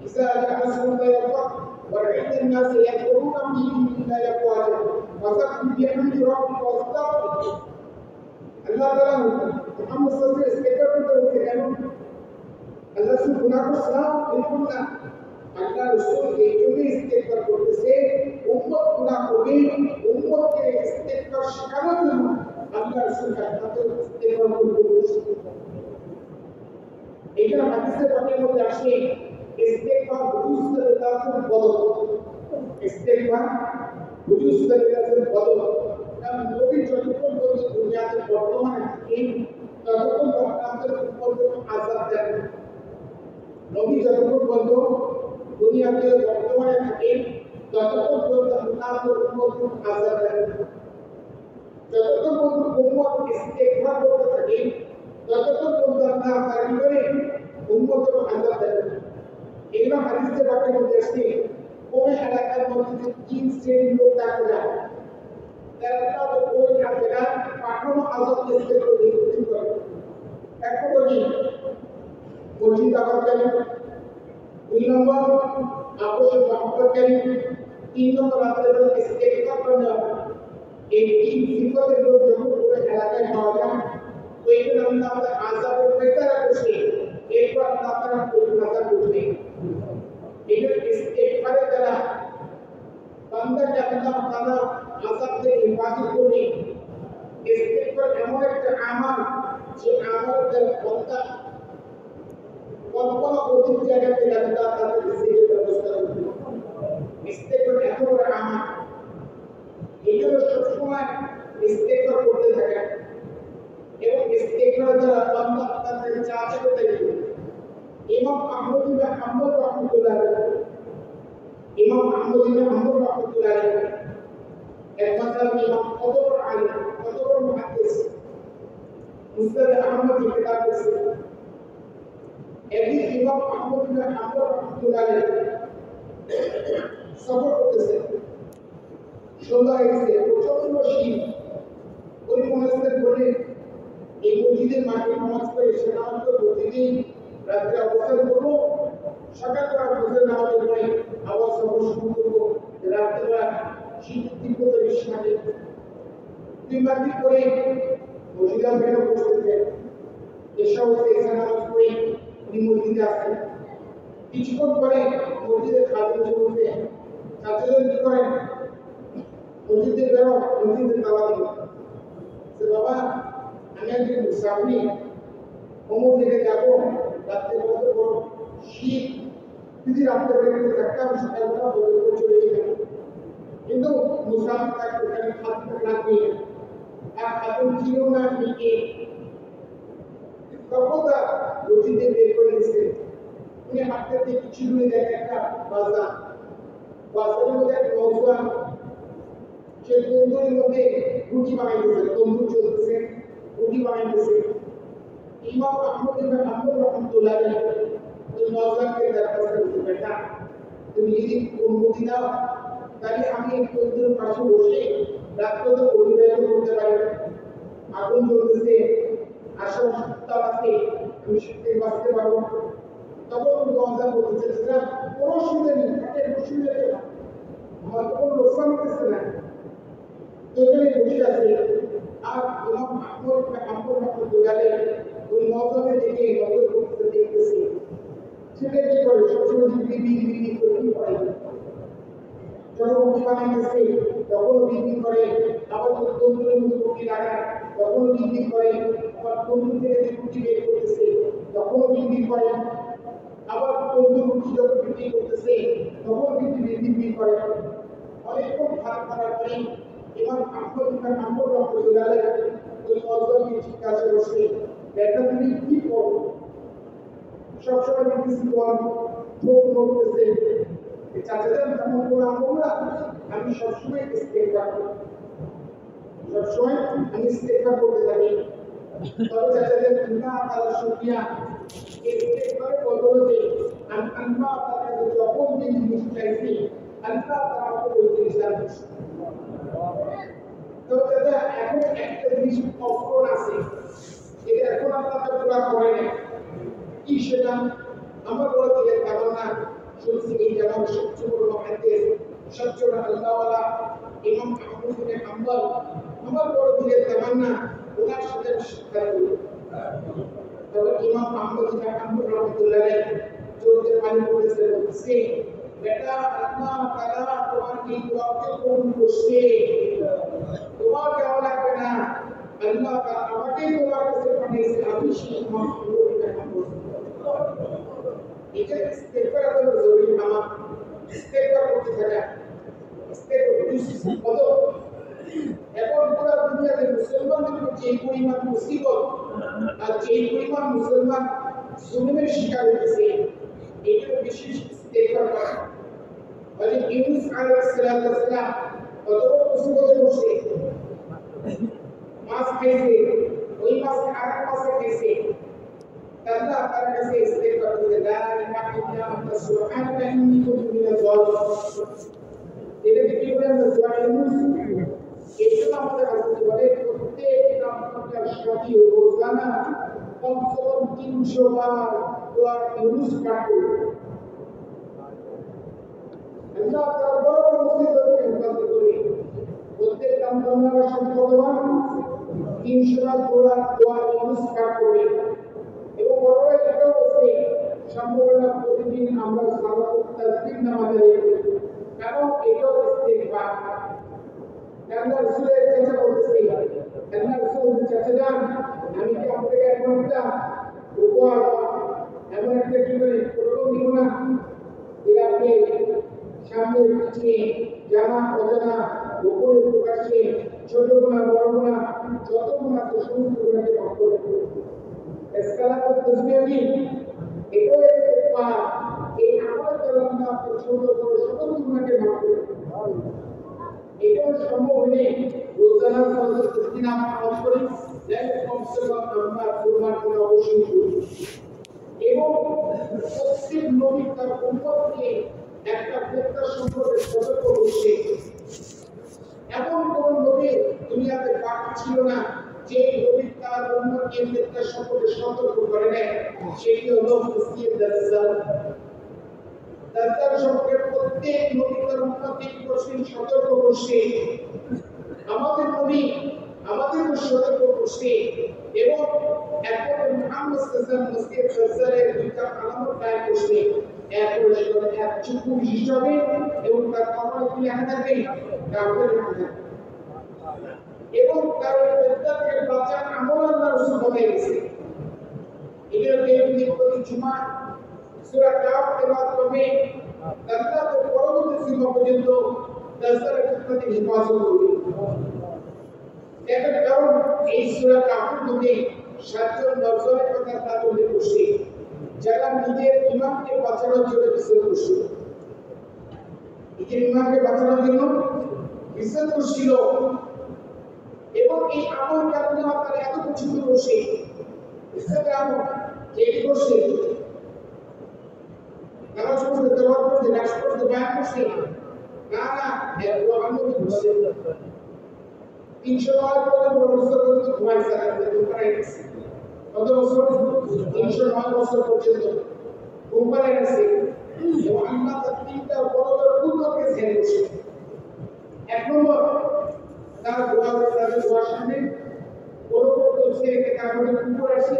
B: ইসা রাসূলুল্লাহ ইয়াফাক وَرَأَيْتَ النَّاسَ يَدْخُلُونَ فِي دِينِ اللَّهِ أَفْوَاجًا فَسَبِّحْ بِحَمْدِ رَبِّكَ وَاسْتَغْفِرْهُ আল্লাহ তাআলা মুহাম্মদ সাল্লাল্লাহু আলাইহি ওয়াসাল্লাম ইস্তেগফার করতে বলেছে কেন আল্লাহ রাসূল গুনাহ করছে না বিলকুল না আল্লাহ রাসূল এই জন্য ইস্তেগফার করতেছে উম্মত গুনাহ করবে উম্মতকে ইস্তেগফার শেখানোর জন্য আল্লাহ রাসূল কাছে ইস্তেগফার করতে বলেছে এটা হাদিসের পাকের মধ্যে আসে ইস্তেগফার হুজুর সাল্লাল্লাহু আলাইহি ওয়াসাল্লাম বদল ইস্তেগফার হুজুর সাল্লাল্লাহু আলাইহি ওয়াসাল্লাম বদল কারণ নবী যতক্ষণ পর্যন্ত দুনিয়াতে বর্তমানে থাকেন ততক্ষণ আপনাদের উপর কোনো আযাব দেন নবী যতক্ষণ পর্যন্ত দুনিয়াতে বর্তমানে থাকেন ততক্ষণ পর্যন্ত আপনাদের উপর কোনো আযাব দেন যতক্ষণ পর্যন্ত উম্মত ইস্তেগফার করতে থাকেন ততক্ষণ পর্যন্ত আল্লাহ তাআলা কি করে উম্মতকে আযাব দেন এগুলো হাদিসে বাকের মধ্যে আসছে কোন এলাকার মধ্যে তিন শ্রেণীর লোক দেখা যায় তারা তো ওই এলাকার পাঠানো আযাব দেখতে করে এক নম্বর কি মসজিদ আবাদকারী দুই নম্বর আপোষে মহব্বতকারী তিন নম্বর আপনাদের ইস্তেগফার করে এই তিন সিফাতের লোক যখন পুরো এলাকায় পাওয়া যায় তো এই জন্য আমরা আযাবের ফেতরা করছি এরপর আপনারা কোন আযাব করবে এটা ইস্তেগফারের দ্বারা বান্দাকে আল্লাহ তাআলা আযাব থেকে হেফাজত করে ইস্তেগফার এমন একটা আমল যে আমলের দ্বারা বান্দা কল্পনা করতে জায়গা থেকে আল্লাহ তাআলা রিজিকের ব্যবস্থা করবে ইস্তেগফার এত বড় আমার এই জন্য সবসময় ইস্তেগফার করতে থাকেন এবং ইস্তেগফার দ্বারা বান্দা তাদের চাচা করতে থাকে। ইমাম আহমদ ইবনে হাম্বল রাহমাতুল্লাহ আলাইহি, ইমাম আহমদ ইবনে হাম্বল রাহমাতুল্লাহ আলাইহি এক মাযহাব ইমাম কত বড় আলিম, কত বড় মুহাদ্দিস, মুসনাদ আহমদ की किताब लिखছে। একদিন ইমাম আহমদ ইবনে হাম্বল রাহমাতুল্লাহ আলাইহি সফর করতেছে, সন্ধ্যা হয়ে গেছে, প্রচন্ড শীত। ওই মুহাদ্দিস বলে এই মসজিদের মাঠে নামাজ পড়ে সে নামাজ পড়ে প্রতিদিন রাত্রে অবস্থান করবো, সকালবেলা ফজরের নামাজের পরে আবার সফর শুরু করবো, রাত্রেবেলা শীত তীব্রতা বেশি থাকে। 3 দিন পরে মসজিদে বের বসতেছে, এসব এসে নামাজ পড়ে উনি মসজিদে আসেন। কিছুক্ষণ পরে মসজিদে খাদিম চলছে, ছাত্রজন কি করেন, মসজিদে বেরো, মসজিদে তালা দিল। বাবা আমি একজন মুসাফির, অমুক জায়গায় যাবো, রাত্রে বলতে বড় শীত, যদি রাত্রে বেরোতে থাকতাম সকালবেলা বলে চলে যেতাম, কিন্তু মুসাফির থাকতে ওখানে খাদ্য লাগবে আর খাদ্য ছিল না নিয়ে তখন তার মসজিদে বের করে দিচ্ছে। উনি হাঁটতে হাঁটতে কিছু দূরে দেখে একটা বাজার, বাজারের মধ্যে একটা নৌজওয়ান সে তন্দুরের মধ্যে রুটি বানাইতেছে, তন্দুর চলতেছে, রুটি বানাইতেছে। ইমাম আহমদ ইবনে হাম্বল রাহমাতুল্লাহ আলাইহি ওই নওজওয়ানকে দরখাস্ত করতে, বেটা তুমি যদি অনুমতি দাও তাহলে আমি এই তন্দুরের পাশে বসে রাত্রে তো অতিবাহিত করতে পারি, আগুন জ্বলতেছে, আসল তাপ আছে, আমি শীতে বাঁচতে পারবো। তখন নওজওয়ান বলতেছে যে কোনো অসুবিধা নেই, তাদের অসুবিধা নেই, আমার তো কোনো লোকসান হতেছে না, দুজনে বসে আছে। আর ইমাম আহমদ ইবনে হাম্বল রাহমাতুল্লাহ আলাইহি ওই নওজওয়ানের দিকে নজর করতে দেখতেছে, সেটা কি করে সবসময় বিবি বিবি করে কি করে, যখন রুটি বানাইতেছে তখন বিবি করে, আবার তন্দুরের মধ্যে রুটি লাগায় তখন বিবি করে, আবার তন্দুর থেকে যে রুটি বের করতেছে তখন বিবি করে, আবার তন্দুর রুটি যখন বিক্রি করতেছে তখন বিবি করে। অনেকক্ষণ ভাত খাওয়ার পরে ইমাম আহমদ ইবনে হাম্বল রাহমাতুল্লাহ আলাইহি ওই নওজওয়ানকে জিজ্ঞাসা করছে, বেটা তুমি কি করো, সবসময় দেখতেছি তোমার চোখ নড়তেছে, চাচাজান তেমন কোনো আমল না, আমি সবসময় ইস্তেগফার করি, সবসময় আমি ইস্তেগফার করতে থাকি। তবে চাচাজান আল্লাহ তাআলা শুকরিয়া, ইস্তেগফারের বদলে আমি আল্লাহ তাআলা যখন যে জিনিস চাইছি আল্লাহ তাআলা আমাকে ওই জিনিস দান করছে। তো চাচা এখন একটা জিনিস অপূর্ণ আছে, এটা এখন আল্লাহ তাআলা পুরা করে না, কি সেটা আমার বড় দিলের তামান্না। শুনছি এই জামার সবচেয়ে বড় মুহাদ্দিস, সবচেয়ে বড় আল্লাহওয়ালা ইমাম আহমদ ইবনে হাম্বল, আমার বড় দিলের তামান্না ওনার সাথে সাক্ষাৎ করব। তবে ইমাম আহমদ ইবনে হাম্বল রাহমাতুল্লাহ আলাইহি চোখে পানি পড়েছে, বলছে বেটা আল্লাহ তাআলা তোমার এই দোয়াকে কবুল করছে, তোমার যাওয়া লাগবে না, আল্লাহ তাআলা আমাকে তোমার কাছে পাঠিয়েছে, আমি সেই ইমাম আহমদ ইবনে হাম্বল। এটা ইস্তেগফার এত জরুরি, আমার ইস্তেগফার করতে থাকা, ইস্তেগফার কত এখন পুরো দুনিয়াতে মুসলমানদের যে পরিমাণ মুসিবত আর যে পরিমাণ মুসলমান জুলুমের শিকার হয়েছে, এটা বিশেষ ইস্তেগফার করা। হযরত ইউনূস আলাইহিস সালাম কত বড় মুসিবতে পড়ছে, মাছ খাইছে, ওই মাছ আরেক মাছে খাইছে, আল্লাহ তাআলার কাছে ইস্তেগফার করতে, লা ইলাহা ইল্লা আনতা সুবহানাকা ইন্নী কুনতু মিনাজ জালিমিন। এটা কি বলে আমরা দোয়া ইউনূস, এটা আমাদের হাতে বলে প্রত্যেক রমজানের সাথে রোজানা কমসে কম 300 বার দোয়া ইউনূস পাঠ করব। আল্লাহ তাআলা বড় বড় মুসিবতকে হেফাজত করে প্রত্যেক রমজানের সাথে কতবার 300 বার দোয়া ইউনূস পাঠ করবে। এবং বড়রা এটাও বলছে সম্পূর্ণ প্রতিদিন আমরা সালাতুত তাসবিহ নামাজে করি, কারণ এটাও ইস্তেগফার। আল্লাহ রাসূলের চাচা বলতেছে, আল্লাহ রাসূল চাচা যান আমি কি আপনাকে এখন একটা উপহার এমন একটা কি করে প্রথম দিব না, যেটা আপনি সামনে পিছিয়ে জানা অজানা গোপনে প্রকাশ্যে ছোট গুণা বড় গুণা যত গুণা আছে সমস্ত গুণাকে মাফ করে এসকালাত তসবিহি এটাও একটা এই আমল করলাম আপনি ছোট বড় সমস্ত গুণাকে মাফ করে এটাও সম্ভব হলে রোজানার ফরজ প্রতিদিন আমরা নামাজ পড়ি যাই কমসে কম আমরা কুরবান করে অবশ্যই করি এবং প্রত্যেক নবী তার উম্মতকে একটা প্রত্যাশ সম্পর্কে সতর্ক করছে এমন কোন নবী দুনিয়াতে বাকি ছিল না যে নবী তার উম্মতকে প্রত্যাশ সম্পর্কে সতর্ক করে নাই সেটি হলো মুসলিম দাজ্জাল দাজ্জাল সম্পর্কে প্রত্যেক নবী তার উম্মতকে করছেন সতর্ক করছে আমাদের নবী আমাদের সতর্ক করছে এবং এখন মুহাম্মদ সাল্লাল্লাহু আলাইহি ওয়াসাল্লামের দুইটা আলামত কায়েম করছে এক হলো এক চক্ষু বিশিষ্ট হবে এবং তার কপালে কি লেখা থাকবে কাফের লেখা থাকবে এবং তার প্রত্যেকের বাঁচার আমল আল্লাহ রাসূল বলে গেছে এগুলোকে প্রতি জুমা সূরা কাফ তেলাওয়াত করবে তারপর পরবর্তী সীমা পর্যন্ত দাজ্জালের থেকে হেফাজত করবে এটার কারণ এই সূরা কাফের মধ্যে সাতজন নজরের কথা তা উল্লেখ করছে যারা নিজের ইমামকে বাঁচানোর জন্য বিশেষ করছিল নিজের ইমামকে বাঁচানোর জন্য বিশেষ করছিল এবং এই আমল কারণে তারা এত পছন্দ করছে বিশেষ আমল যে করছে নামাজ পড়তে তেলাওয়াত করতে নামাজ পড়তে বয়ান করছে না না এর আমল করছে 300 বছর পর্যন্ত ঘুমাইছে কত বছর 309 বছর পর্যন্ত ঘুমায় গেছে এবং আল্লাহ তার তিনটা বড় বড় কুদরতকে ছেড়ে দিয়েছে এক নম্বর তার তাদের দোয়ার সামনে বড় বড় তফসিরে কাগজের উপর আছে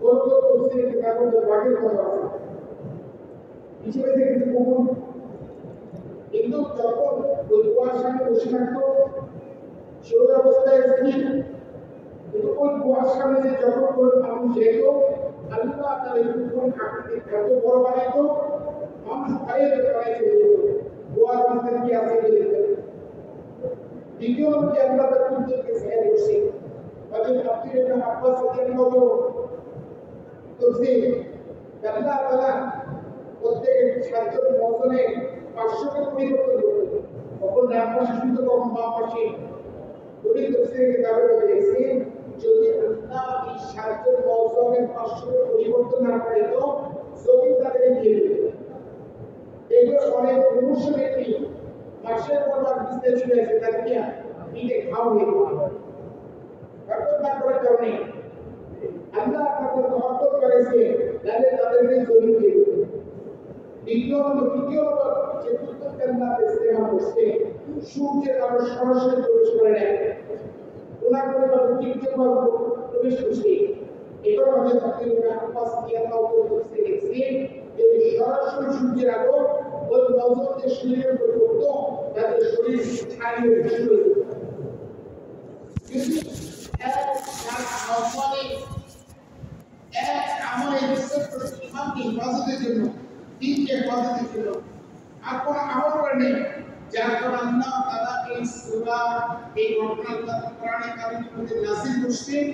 B: বড় বড় তফসিরে কাগজের বাগের কথা আছে হিসেবে থেকে কিছু কখন কিন্তু যখন ওই দোয়ার সামনে বসে থাকতো সেই অবস্থায় স্থির কিন্তু ওই দোয়ার সামনে যে যখন কোনো মানুষ যেত আল্লাহ তার এই কোন আকৃতি এত বড় বানাইতো মানুষ ভয়ে বানাইতে যেত দোয়ার ভিতরে কি আছে দ্বিতীয় যে আল্লাহ তার কুদরতকে ছেড়ে দিয়েছে হযরত আব্দুল্লাহ ইবনে আব্বাস রাদিয়াল্লাহু তাফসীর আল্লাহ তাআলা প্রত্যেক সাতজন নজরে 500 কে পরিবর্তন করতেন কখন ডান পাশে শুনতো কখন বাম পাশে দুই তফসিরে কিতাবে রয়েছে যদি আল্লাহ এই সাতজন নজরের 500 কে পরিবর্তন না করে তো জমিন তাদের দিয়ে দিবে এগুলো অনেক অনুশীলনী মাসের পর মাস বিশ্লেষণ হয়েছে তার কি ইনে খাও হয়ে কারণ না করার কারণে আল্লাহ তাদের মহব্বত করেছে তাহলে তাদেরকে জমিন দিয়ে দিবে দ্বিতীয় যে প্রত্যেক আল্লাহ ইস্তেমাল করছে সূর্যের আলো সরাসরি প্রবেশ করে নেয় ওনার করে ভাবে ঠিকঠাকভাবে প্রবেশ করছে এবার আমাদের তাকদীরুল আব্বাস রাদিয়াল্লাহু করতে গেছে যদি সরাসরি সূর্যের আলো ওই নজরদের শরীরের উপর পড়তো তাদের শরীর ছাই হয়ে যেত এক আমলে বিশ্বাস করে ইমামকে হেফাজতের জন্য দিনকে হেফাজতের জন্য আর কোনো আমল করে নেই যার কারণে আল্লাহ তাআলা এই সূরা এই ঘটনাটা কোরআনে কারীমের মধ্যে নাযিল করছেন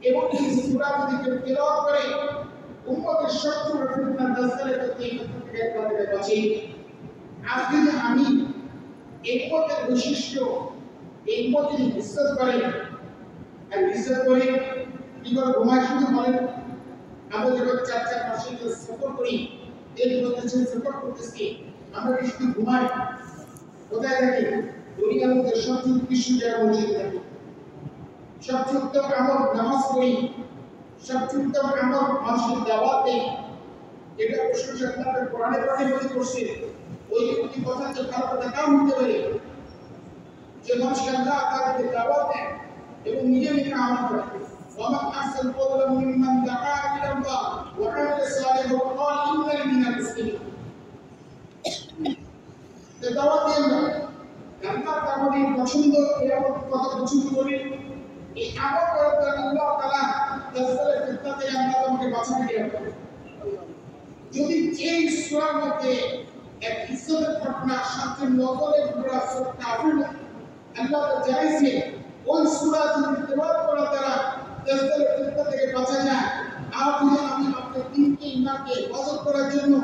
B: এবং এই সূরা যদি কেউ তেলাওয়াত করে উম্মতের শত্রুর ফিতনা দাজ্জালের থেকে তাদের বাঁচে আজকে আমি এই উম্মতের বৈশিষ্ট্য এই উম্মতের বিশ্বাস করে আর বিশ্বাস করে কি করে ঘুমায় শুধু বলেন আমরা যখন 4 মাসে সফর করি এই প্রদেশে সফর করতেছি আমরা কি শুধু ঘুমাই কোথায় থাকি দুনিয়ার মধ্যে সবচেয়ে উৎকৃষ্ট জায়গা মসজিদে থাকি সবচেয়ে উত্তম আমল নামাজ পড়ি সবচেয়ে উত্তম আমল মানুষের দাওয়াত দেই এটা প্রশংসা আল্লাহর কোরআনে পাঠে বলে করছে ওই দুটি কথা যে ভালো কথা কাম হতে পারে যে মানুষকে আল্লাহ তাআলাকে দাওয়াত দেয় এবং নিজে নিজে আমল করে ومن أحسن قولا ممن دعا إلى الله وعمل صالحا وقال إنني من المسلمين দাওয়াত দেন না আল্লাহ তাআলার পছন্দ এরকম কথা পছন্দ করি এই আমল করার দ্বারা আল্লাহ তাআলা দাজ্জালের ফিতনা থেকে আল্লাহ আমাকে বাঁচাতে দিবেন যদি এই সূরার মধ্যে এক ইজ্জতের ঘটনা শান্তির নজরে ঘোরা সত্যি আবুল আল্লাহ জানাইছে ওই সূরা যদি তেলাওয়াত করা দ্বারা দেশের ফিতনা থেকে বাঁচা যায় আর যদি আমি আপনার দিনকে ইমানকে হেফাজত করার জন্য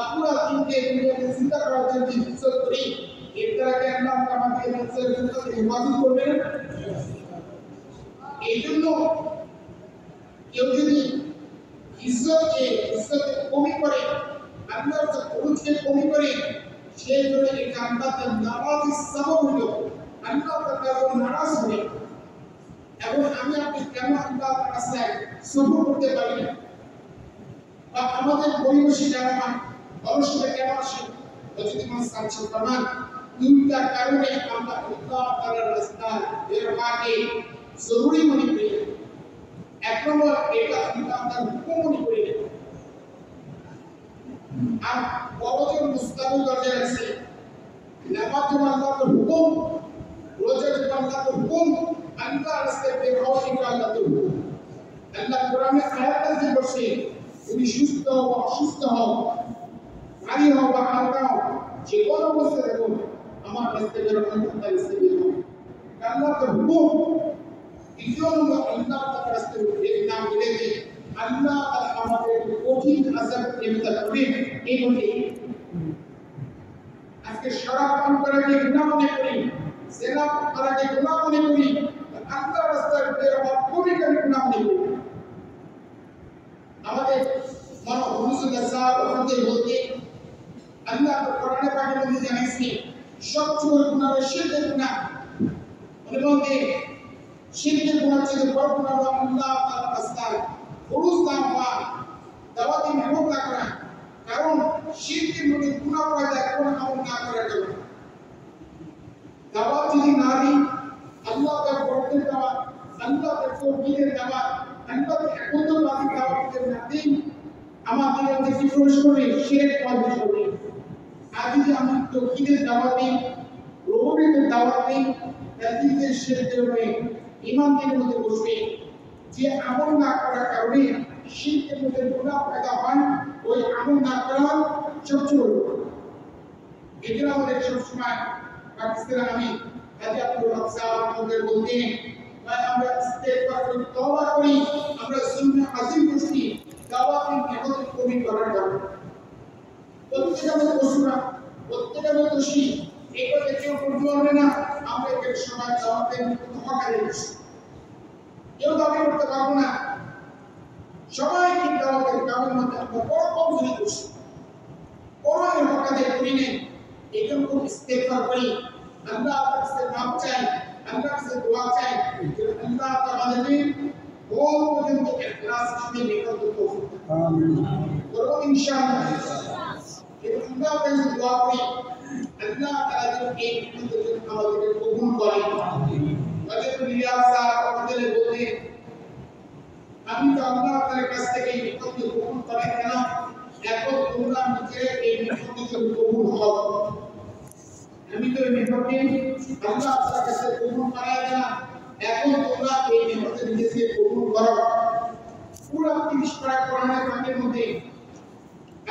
B: পুরো দিনকে দুনিয়াতে চিন্তা করার জন্য ইজ্জত করি এর দ্বারা কি আল্লাহ আমাকে দেশের ফিতনা থেকে হেফাজত করবেন এই জন্য কেউ যদি ইজ্জতকে কমি করে আল্লাহর খরচকে কমি করে সেই জন্য এই কামটাতে নারাজের সবব হলো আল্লাহ তাআলা নারাজ হবে এবং আমি আপনি কেন আল্লাহর কাছে সবর করতে পারি না বা আমাদের পরিবেশে যারা অলসতা কেন আসে যদি মানুষ সাচ্ছ প্রমাণ দুইটা কারণে আমরা আল্লাহ তাআলার রাস্তা বের হওয়াকে জরুরি মনে করি এক নম্বর এটা আমরা হুকুম মনে করি আর বড়জন মুস্তাকিল দরজায় আছে নামাজ যেমন আল্লাহর হুকুম রোজা যেমন আল্লাহর হুকুম আল্লাহর রাস্তায় বের হওয়া এটা আল্লাহর হুকুম আল্লাহ কোরআনে আয়াত নাযিল করছে তুমি সুস্থ হও বা অসুস্থ হও ভারী হও বা হালকা হও যে কোনো অবস্থায় থাকো আমার রাস্তায় বের হওয়া আল্লাহর রাস্তায় বের হও আল্লাহর হুকুম দ্বিতীয় নম্বর আল্লাহ তাআলার রাস্তায় বের না মিলে যে আল্লাহ তাআলা আমাদের কঠিন আযাব ইমতিহান করবেন এই বলে আজকে শরাব পান করাকে গুনাহ মনে করি জেনা করাকে গুনাহ মনে করি আল্লাহর রাস্তায় বের হওয়া খুবই গুনাহ মনে করি আমাদের মানব হুজুর সাহেব আমাদের বলতে আল্লাহ কোরআনে পাকের মধ্যে জানিয়েছে সবচেয়ে বড় গুনাহ হলো শিরকের গুনাহ উনি বলতে শিরকের গুনাহ থেকে বড় গুনাহ হলো আল্লাহ তাআলার রাস্তায় খরচ না হওয়া দাওয়াতি মেহনত না করা কারণ শিরকের মধ্যে গুনাহ করা যায় কোন আমল না করা যাবে দাওয়াত যদি না দিই আল্লাহ তার বরকতের দাওয়াত আল্লাহ তার তৌহিদের দাওয়াত আল্লাহ তার একত্ববাদী দাওয়াতের না দিই আমাদের মধ্যে কি প্রবেশ করবে শিরক প্রবেশ করবে আর যদি আমি তৌহিদের দাওয়াত দিই রূবুবিয়তের দাওয়াত দিই তাহলে শিরকের হয়ে ঈমানের মধ্যে বসবে যে আমল না করার কারণে শিরকের মধ্যে গুনাহ পয়দা হয় ওই আমল না করা সবচেয়ে বড় এটা আমাদের সবসময় পাকিস্তানে আমি হাজী আব্দুল হক সাহেব আমাদের বলতেন ভাই আমরা ইস্তেগফার করি তওবা করি আমরা সুন্নাহ আজিম করছি দাওয়াতের মেহনত কবি করার জন্য প্রত্যেকটা বসুরা প্রত্যেকটা দোষী এইটা কেউ করতে পারবে না আমরা এর সময় দাওয়াতের হকারে বসি কেউ দাবি করতে পারবো না সবাই ঠিক দাওয়াতের কামের মধ্যে আমরা বড় কমজোরি করছি বড় এর হকারে করি নেই এই জন্য খুব ইস্তেগফার করি আল্লাহ কাছে মাপ চাই আল্লাহ কাছে দোয়া চাই যে আল্লাহ আমাদেরকে বহু পর্যন্ত ইখলাস সাথে নিকট তৌফিক আমিন করব ইনশাআল্লাহ এই আল্লাহ কাছে দোয়া করি আল্লাহ তাআলা এই নিকট আমাদেরকে কবুল করে আমিন হযরত ইলিয়াস সাহেব আমাদের বলতে আমি তো আল্লাহ তাআলার কাছ থেকে এই নিকট কবুল করে কেন এখন তোমরা নিজে এই নিকট কবুল হও আমি তো মেহনতে আল্লাহ তাআলার কাছে কবুল করাই না এখন তোমরা এই মেহনতে নিজেকে কবুল করো পুরো 30 পারা কোরআনের পাকের মধ্যে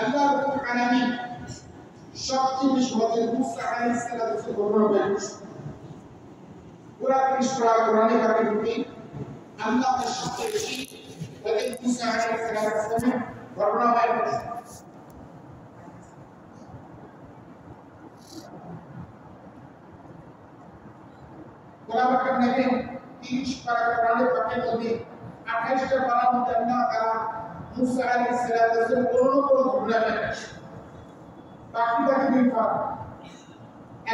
B: আল্লাহ রাব্বুল আলামিন সবচেয়ে বেশি হযরত মুসা আলাইহিস সালামের বর্ণনা করেছেন পুরো 30 পারা কোরআনের পাকের মধ্যে আল্লাহ তার সবচেয়ে বেশি হযরত মুসা আলাইহিস সালামের বর্ণনা করেছেন কোরআনের মধ্যে 30 পারা কোরআনের পাকের মধ্যে 28টা পারার মধ্যে আল্লাহ তাআলা মুসা আলাইহিস সালামের কোনো ঘটনা বলেছেন বাকিটা দুই পারা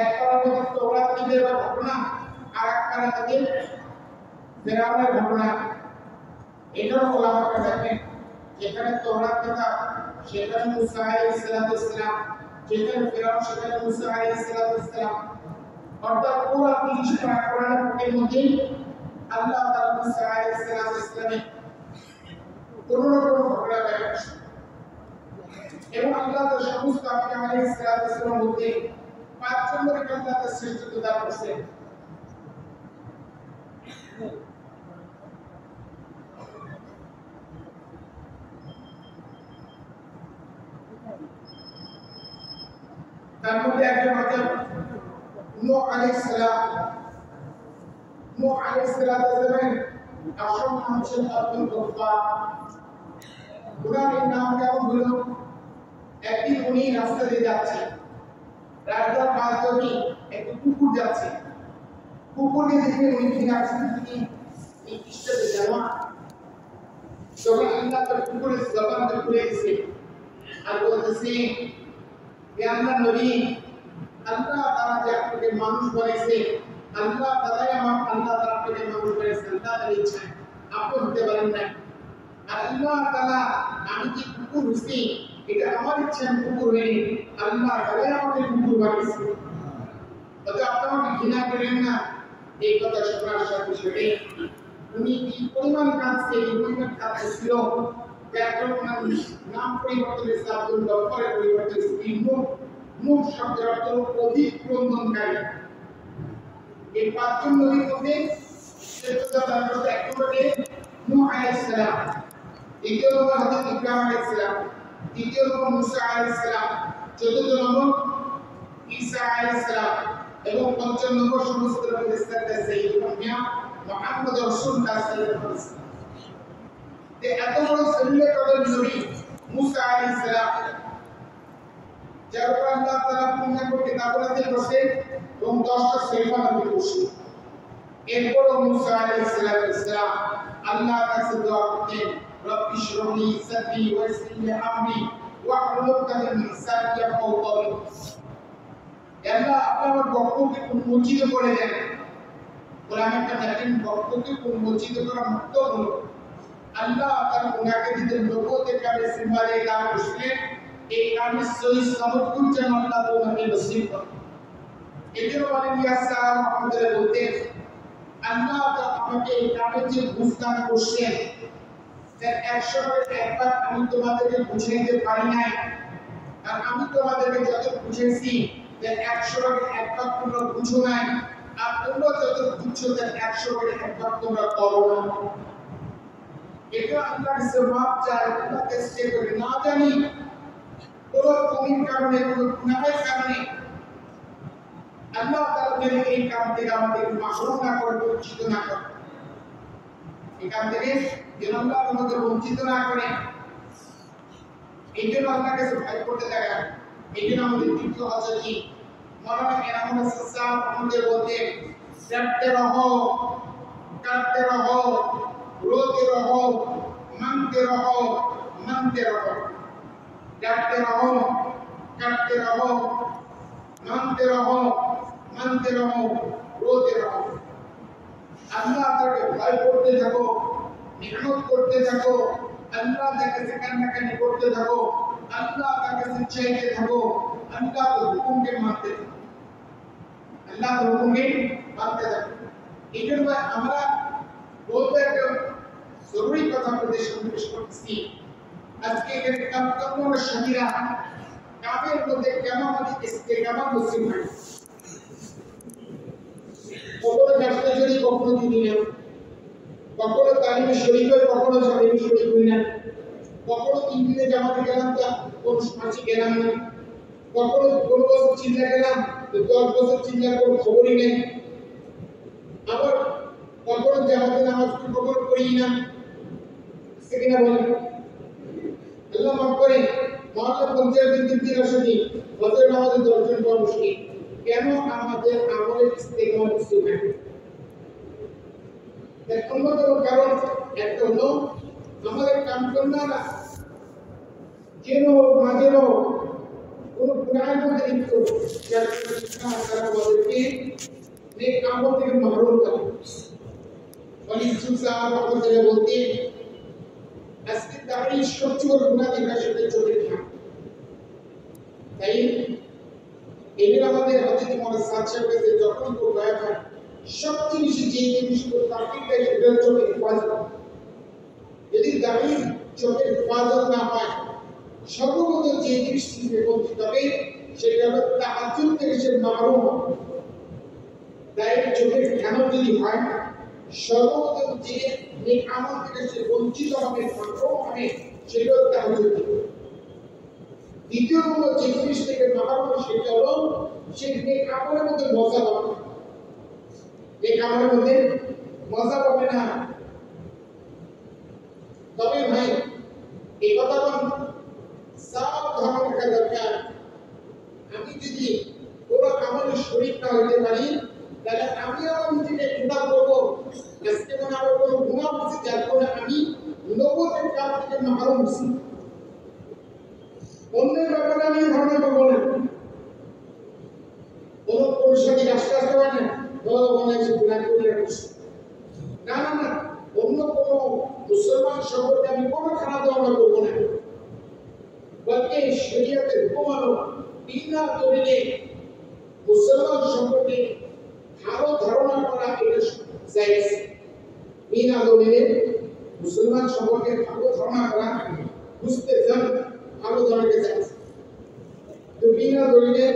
B: এক পারার মধ্যে তাওরাত ঈদের ঘটনা আর এক পারার মধ্যে ফেরাউনের ঘটনা এটাও ওলামারা দেখেন যেখানে তাওরাত কিতাব সেখানে মুসা আলাইহিস সালাম যেখানে ফেরাউন সেখানে মুসা আলাইহিস সালাম অর্থাৎ পুরো 30 পারা কোরআনের পাকের মধ্যে আল্লাহ তাআলা মুসা আলাইহিস সালামের কোন না কোন ঘটনা বলেছেন এবং আল্লাহ তাআলা সমস্ত আম্বিয়া আলাইহিস সালামের মধ্যে 5 নম্বরে আল্লাহ তাআলা শ্রেষ্ঠত্ব দান করেছেন মধ্যে একজন হচ্ছেন নূহ আলাইহিস সালাম। নূহ আলাইহিস সালাম আসল নাম ছিল আব্দুল গফফার। ওনার এই নাম কেমন হলো? একদিন উনি রাস্তা দিয়ে যাচ্ছেন, রাস্তার পাশ দিয়ে একটি কুকুর যাচ্ছে। কুকুরকে দেখে উনি ফিরে আসছেন কি এই খ্রিস্টানদের জামা। তখন আল্লাহ তার কুকুরের জবানটা খুলে দিয়েছে আর বলতেছে, হে আল্লাহ নবী, আল্লাহ তাআলা যে আপনাকে মানুষ বানিয়েছে, আল্লাহ তাআলাই আল্লাহ তাআলা আপনাকে মানুষ বানিয়েছেন, তার ইচ্ছা আপনি হতে পারেন না। আর আল্লাহ তাআলা আমি কি কুকুর হইছি, এটা আমার ইচ্ছা আমি কুকুর হইনি, আল্লাহ তাআলাই আমাকে কুকুর বানিয়েছে। তবে আপনি আমাকে ঘৃণা করেন না। এই কথা শোনার সাথে সাথে উনি কি পরিমাণ কাঁদছে, এই পরিমাণ কাঁদছিল, এখন ওনার নাম পরিবর্তন হয়েছে, আব্দুল গফফারের পরিবর্তন হয়েছে নূহ। নূহ শব্দের অর্থ অধিক ক্রন্দনকারী। এই পাঁচজন নবীর মধ্যে এক নম্বরে নূহ আলাইহিস সালাম, দ্বিতীয় নম্বর হযরত ইব্রাহিম আলাইহিস সালাম, তৃতীয় নম্বর মুসা আলাইহিস সালাম, চতুর্থ নম্বর ঈসা আলাইহিস সালাম এবং পঞ্চম নম্বর সমস্ত ফেরেশতাদের সাইয়্যিদুল আম্বিয়া মুহাম্মদ রাসূলুল্লাহ সাল্লাল্লাহু আলাইহি ওয়াসাল্লাম। এত বড় শ্রেণীর কদর নবী মুসা আলাইহিস সালাম, যার উপর আল্লাহ তাআলা পূর্ণাঙ্গ কিতাব নাযিল করেছেন এবং 10টা শরীফা নাযিল করেছেন। এরপরও মুসা আলাইহিস সালাম আল্লাহর কাছে দোয়া করতেন, রব্বি ইশরাহ লি সাদরি ওয়া ইয়াসসির লি আমরি ওয়াহলুল উকদাতাম মিন লিসানি ইয়াফকাহু কওলি। আল্লাহ আপনি আমার বক্তব্যকে উন্মোচিত করে দেন। গোলাম একটা দেখেন বক্তব্যকে উন্মোচিত করা মুক্ত হলো। আল্লাহ তাআলা ওনাকে দিতেন নবুয়তের কামে সিম্বালে কাম করছিলেন, এই কামে সহি সমর্থন যেন আল্লাহ ওনাকে নসিব করেন। এজন্য বলেন ইয়াসা মুহাম্মদ বলতেন, আল্লাহ আমাকে এই কামে যে বুঝদান করছেন, তার 100 ভাগের 1 ভাগ আমি তোমাদেরকে বুঝিয়ে দিতে পারি নাই। আর আমি তোমাদেরকে যত বুঝিয়েছি তার 100 ভাগের 1 ভাগ তোমরা বুঝো নাই। আর তোমরা যত বুঝছো তার 100 ভাগের 1 ভাগ তোমরা করো না। এটা আল্লাহর সওয়াব চাই, আল্লাহ কাছে করে না জানি কোনো কমির কারণে, কোনো গুনাহের কারণে আল্লাহ তাআলা যেন এই কাম থেকে আমাদের মাহরুম না করে, বঞ্চিত না করে। এই কাম থেকে যেন আল্লাহ আমাদের বঞ্চিত না করে। এই জন্য আল্লাহর কাছে ভয় করতে থাকা। এই জন্য আমাদের তৃতীয় হচ্ছে কি, মৌলানা এনামুল হাসান সাহেব আমাদের বলতে, কাটতে রহো, কাটতে রহো, রোতে রহো, মানতে রহো, মানতে রহো। কাটতে রহো, কাটতে রহো, মানতে রহো, মানতে রহো, রোতে রহো। আল্লাহ তাকে ভয় করতে থাকো, মেহনত করতে থাকো, আল্লাহ তাকে কান্নাকানি করতে থাকো, আল্লাহ তাকে চাইতে থাকো, আল্লাহর হুকুমকে মানতে থাকো, আল্লাহর হুকুমকে মানতে থাকো। এই জন্য আমরা বলতে একটা জরুরি কথা আপনাদের সামনে পেশ করতেছি। আজকে এখানে কামকামের সাথীরা কামের মধ্যে কেন আমাদের ইস্তেকামাত নসিব হয়। কখনো ব্যবসা জড়ি, কখনো দিদি না, কখনো তালিমে শরীফ হয়, কখনো তালিমে শরীফ হই না, কখনো 3 দিনে জামাতে গেলাম তা কোন মাসে গেলাম না, কখনো কোন বছর চিল্লা গেলাম 10 বছর চিল্লার কোনো খবরই নেই। আবার কখনো জামাতে নামাজ কখনো পড়ি না, সেখানে বলেন আল্লাহ মাফ করেন। মহল্লা পঞ্চায়েতের দিন আসেনি, বছর নামাজে 10 জন পর মুশকিল। কেন আমাদের আমলের ইস্তেকামাত কিছু হয়? এর অন্যতম কারণ একটা হলো আমাদের কামকর্মরা যেন মাঝের কোনো গুনাহের মধ্যে লিপ্ত, যার তারা বলতে নেক আমল থেকে মাহরুম করে। বলি ইউসুফ সাহেব আমাদের বলতে আজকে দাঁড়িয়ে সবচেয়ে বড় গুনাহ যেটা সেটা চোখের খাম। তাই এগুলো আমাদের হযরত মুহাম্মদ সাল্লাল্লাহু আলাইহি ওয়াসাল্লাম যখন কেউ গায়েব হয়, সবচেয়ে বেশি যে জিনিসগুলো তাকিদটা এগুলো চোখের হেফাজত। যদি দাঁড়িয়ে চোখের হেফাজত না হয়, সর্বপ্রথম যে জিনিস থেকে বঞ্চিত হবে সেটা হলো তাহাজ্জুদ থেকে সে মাহরুম হবে। তাই চোখের খেয়ানত যদি হয়, সর্বপ্রথম যে নেক আমল থেকে সে বঞ্চিত হবে, মাহরুম হবে, সেটা হলো তাহাজ্জুদ। দ্বিতীয় নম্বর যে জিনিস থেকে মাহারম সেটা হলো সে কাপড়ের মধ্যে মজা পাবে, এই কাপড়ের মধ্যে মজা পাবে না। তবে ভাই এই কথা সাবধান রাখা দরকার। আমি যদি কোনো আমলে শরীর না হতে পারি তাহলে আমি আমার নিজেকে গুনাহ করবো, আজকে মনে আমার কোনো গুনাহ হচ্ছে যার কারণে আমি নবতের কাজ থেকে মাহরুম হচ্ছি। অন্যের ব্যাপারে আমি ধারণা করবো না, কোনো পরিষদে রাস্তা আসতে পারে না মনে হচ্ছে গুনাহ করে রাখছি, না না না, অন্য কোনো মুসলমান সম্পর্কে আমি কোনো খারাপ ধারণা করবো না, বলকে শরীয়তের হুকুম বিনা দলিলে মুসলমান সম্পর্কে ভালো ধারণা করা এটা জায়েজ। বিনা দলিলে মুসলমান সম্পর্কে ভালো ধারণা করা বুঝতে জান ভালো ধারণা জায়েজ। তো বিনা দলিলে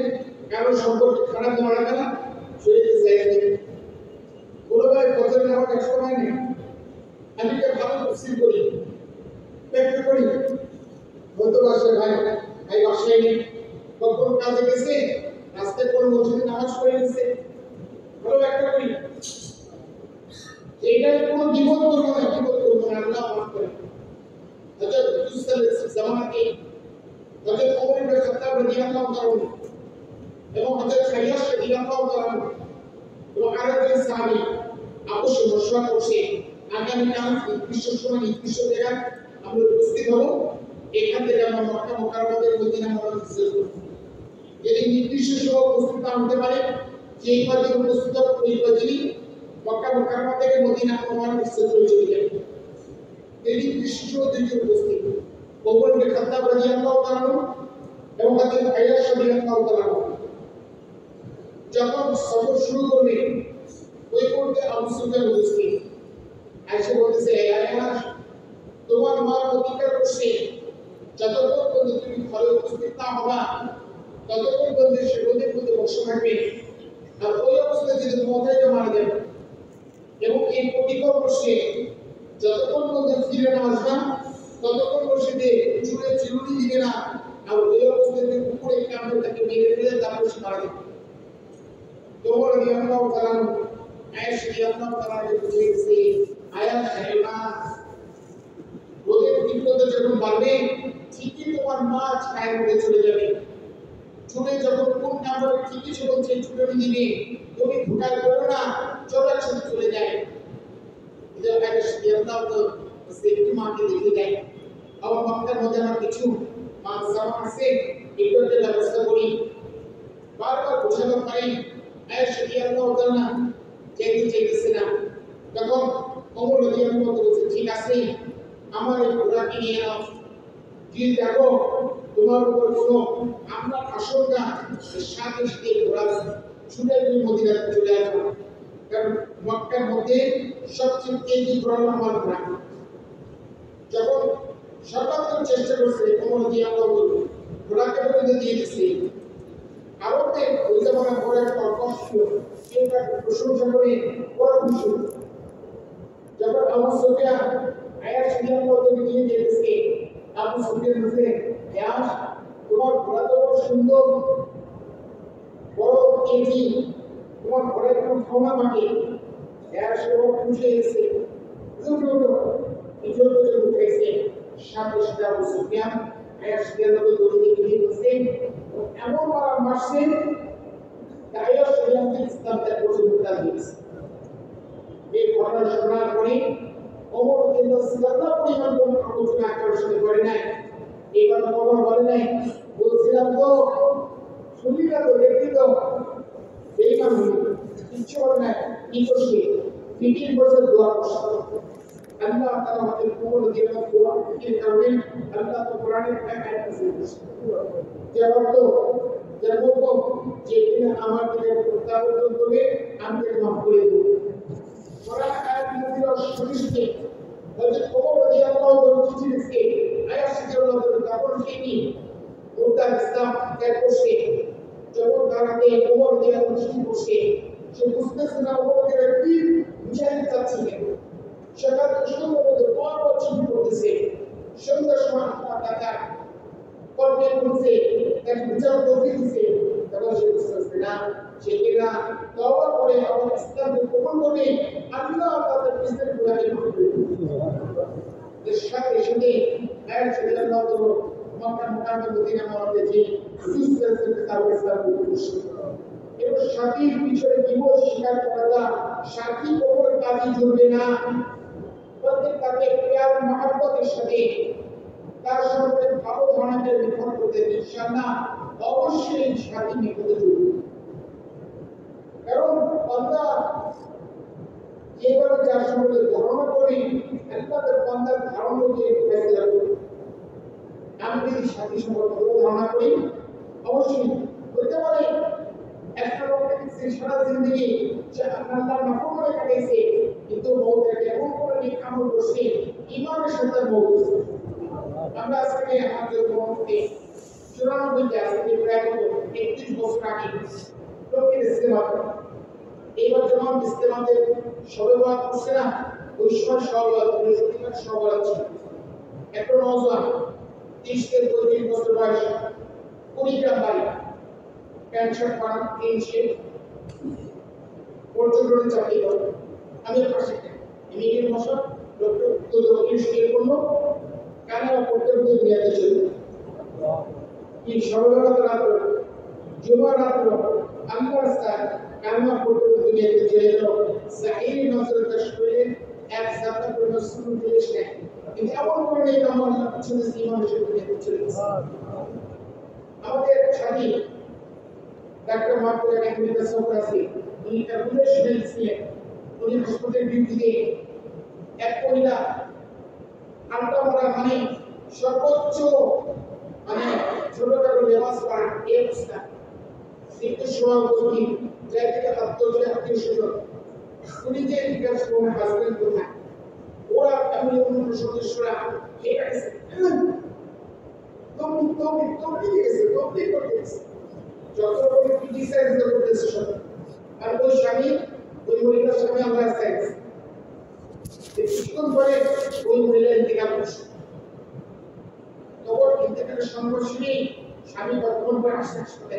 B: কারো সম্পর্কে খারাপ ধারণা করা শরীয়তে জায়েজ নেই। কোনো ভাই ফজরের নামাজ এক সময় নেই, আমি কে ভালো তফসির করি ব্যাখ্যা করি, বলতে পারছে ভাই ভাই বাসায় নেই, কখন কাজে গেছে, রাস্তায় কোন মসজিদে নামাজ পড়ে গেছে, ভালো ব্যাখ্যা করি। এইটার কোনো বিপদ করবো না, বিপদ করবো না, আল্লাহ মাফ করে। হযরত ইউসুফ জামানাতে হযরত ওমর ইবনে খাত্তাব রাদিয়াল্লাহু তাআলা এবং হযরত খাইয়াস রাদিয়াল্লাহু তাআলা এবং আরেকজন সাহাবী আপস মশওয়ারা করছে আগামীকাল নির্দিষ্ট সময় নির্দিষ্ট জায়গায় আমরা উপস্থিত হব, এখান থেকে আমরা মক্কা মুকাররমা থেকে মদিনা মুনাওয়ারা হিজরত করব। যদি নির্দিষ্ট সময় উপস্থিত না হতে পারে, যেই পথে উপস্থিত হবে ওই পথেই মক্কা মুকাররমা থেকে মদিনা মুনাওয়ারা হিজরত করে চলে যাবে। এই নির্দিষ্ট সময় থেকে উপস্থিত ওমর ইবনে খাত্তাব রাদিয়াল্লাহু তাআলা এবং হযরত আয়েশা রাদিয়াল্লাহু তাআলা যখন সফর শুরু করবে ওই পথে আবু সুফিয়ান উপস্থিত। আয়েশা বলতেছে, হে আয়েশা, তোমার মা প্রতিজ্ঞা করছে যতক্ষণ পর্যন্ত তুমি ঘরে উপস্থিত না হবা ততক্ষণ পর্যন্ত সে রোদের মধ্যে বসে থাকবে, আর ওই অবস্থায় যদি মজাইতে মারা যাবে। এবং এই প্রতিজ্ঞা করছে যতক্ষণ পর্যন্ত ফিরে না আসবা ততক্ষণ বসে চুলে চিরুনি দিবে না, আর ওই অবস্থায় কুকুরে কামড়ে তাকে মেরে ফেলে তারপর সে মারা যাবে। তোমার রাদিয়াল্লাহু তাআলা আয়েশা রাদিয়াল্লাহু তাআলা বুঝে গেছে আয়াত হেনা রোদের তীব্রতা যখন বাড়বে ঠিকই তোমার মা ছায়ের মধ্যে চলে যাবে। চুলে যখন কোন নাম্বারে ঠিকই ছিল সেই চুলের দিবে, তুমি ভুটাই করো না, চলার সাথে চলে যায়। এটা আয়েশা রাদিয়াল্লাহু তাআলা একটু মাকে দেখে যায়, আমার মক্কার মধ্যে আমার কিছু মা সামা আছে, এগুলোর ব্যবস্থা করি। বারবার বোঝানোর পরে আয়েশা রাদিয়াল্লাহু তাআলা চাইতেছে না। তখন ওমর রাদিয়াল্লাহু তাআলা বলছে, ঠিক আছে আমার এই ঘোড়াকে নিয়ে নাও, যে দেখো তোমার উপর কোনো আমরা আশঙ্কা সাথে সাথে ঘোড়া ছুটে তুমি মদিনাতে চলে আসবে, কারণ মক্কার মধ্যে সবচেয়ে তেজি ঘোড়া আমার ঘোড়া। যখন সর্বাত্মক চেষ্টা করছে ওমর রাদিয়াল্লাহু তাআলা ঘোড়াকে বলে দিয়ে দিচ্ছে, আরবদের ওই জামানা বড় একটা অভ্যাস ছিল, কেউ তাকে প্রশংসা করে বড় খুশি। যখন আবু সুফিয়ান আয়েশা রাদিয়াল্লাহু তাআলা নিয়ে যেতেছে, আবু সুফিয়ান বলছে, আয়েশা তোমার ঘোড়া তো বড় সুন্দর, বড় তেজি, তোমার ঘোড়া একটু ক্ষমা মাকে। আয়েশা বড় খুশি হয়েছে, এই জন্য উঠেছে। সাথে সাথে আবু সুফিয়ান আয়েশা রাদিয়াল্লাহু তাআলা নিয়ে বলছে, এমন মারা মারছে আয়েশা রাদিয়াল্লাহু তাআলা ইসলাম ত্যাগ করতে দিয়েছে। এই ঘটনা শোনার পরে ওমর রাদিয়াল্লাহু তাআলা পরিমাণ কোনো আলোচনা আকর্ষণ করে নাই, এই কথা কখনো বলে নাই, বলছিলাম তো শুনিনা তো দেখি তো এই কাম কিছু বলে নাই, কি করছে 15 বছর দোয়া করছে। আল্লাহ তাআলা আমাদের ওমর রাদিয়াল্লাহু দোয়া ফিকির কারণে আল্লাহ তো কোরআনের আয়াত নাযিল করেছে, যে অর্থ যে বলবো যে কিনা আমার দিকে প্রত্যাবর্তন করবে আমি তাকে মাফ করে দেব। কোরআন আয়াত নাযিল শুনতে হযরত ওমর রাদিয়াল্লাহু তাআলা চিঠি লিখে আয়েশা রাদিয়াল্লাহু তাআলা তখন তিনি ওটা ইসলাম ত্যাগ করছে। যখন তারাতে ওমর রাদিয়াল্লাহু চিঠি করছে, সে বুঝতেছে না ওমরকে কি বুঝাইতে চাচ্ছে না। সেখানে সুন্দর মতো বড় চিঠি করতেছে, সুন্দর সময় আপনার কাছে কলবে খুলছে এক বিচার তৌফিক দিছে তখন সে বুঝতেছে না সে কিনা তওবা করে আবার ইসলামকে কবুল করে আল্লাহ তাদের পিছনে গুনাহে মাফ করে দিবেন। এর সাথে সাথে এক রাদিয়াল্লাহু তাআলা মক্কা মুকাররমে মদিনা মরতে যে সুস্থ তার ইসলাম কবুল করছে এবং সাথীর পিছনে জীবন স্বীকার করা সাথী কবুল কাজী জুড়বে না প্রত্যেক তাকে প্রিয় মহব্বতের সাথে তার সঙ্গে ভালো ধরনের নির্ভর করতে ইনশাআল্লাহ অবশ্যই সাথী নিকটে জুড়বে কারণ বান্দা যেভাবে যার সঙ্গে ধারণা করি আল্লাহর বান্দার ধারণা যে ফেসলা করি আমি যদি সাথী সঙ্গে ভালো ধারণা করি অবশ্যই হতে পারে একটা লোকের সারা জিন্দগি সে আল্লাহর নাফরমানি কাটাইছে কিন্তু মৌতকে এমন করে নিকামল করছে ঈমানের সাথে মৌত করছে আমরা আজকে আমাদের মধ্যে 94 আজকে প্রায় 31 বছর আগে লোকের ইস্তেমা এইবার যখন ইস্তেমাতে সবেবাদ করছে না ওই সময় সবেবাদ বৃহস্পতিবার সবেবাদ ছিল একটা নওজোয়ান 30 থেকে 35 বছর বয়স কুড়িগ্রাম বাড়ি প্যান্ট শার্ট পরা ক্লিন শেভ পর্যটনে চাকরি করে আমি পাশে ইমিগ্রেট মশা ডক্টর তো ইনস্টিটিউট করলো কানে পড়তে পড়তে দুনিয়াতে চলে কি সর্বরাত রাত জুমার রাত আল্লাহর স্থান কানে পড়তে পড়তে দুনিয়াতে চলে গেল সাহির নজর তশবির এক জাতা কোনো সুন জিনিস নেই কিন্তু এমন করে নেই আমার পিছনে ইমানের সাথে দুনিয়াতে চলে গেছে আমাদের সাথী ডাক্তার মাহবুব আহমেদ সফরাসি উনি অ্যাম্বুলেন্স ছিলেন উনি হাসপাতালের ডিউটিতে এক মহিলা আলতামরা মানে সর্বোচ্চ মানে ছোটখাটো লেবাস পরা এই অবস্থা কিন্তু সভাপতি যাই থেকে আত্মীয় স্বজন উনি যে জিজ্ঞাসা করুন হাজবেন্ড কোথায় ওরা ফ্যামিলি অন্য সদস্যরা ঠিক আছে তুমি গেছে তুমি করতে গেছে যত রকম ক্রিটিসাইজ করতেছে সব আর ওই স্বামী ওই মহিলার স্বামী আমরা সেক্স কিছুক্ষণ পরে ওই মহিলা ইন্তেকাল করছে তখন ইন্তেকালের সংঘর্ষে স্বামী বর্তমান পরে আসতে আসতে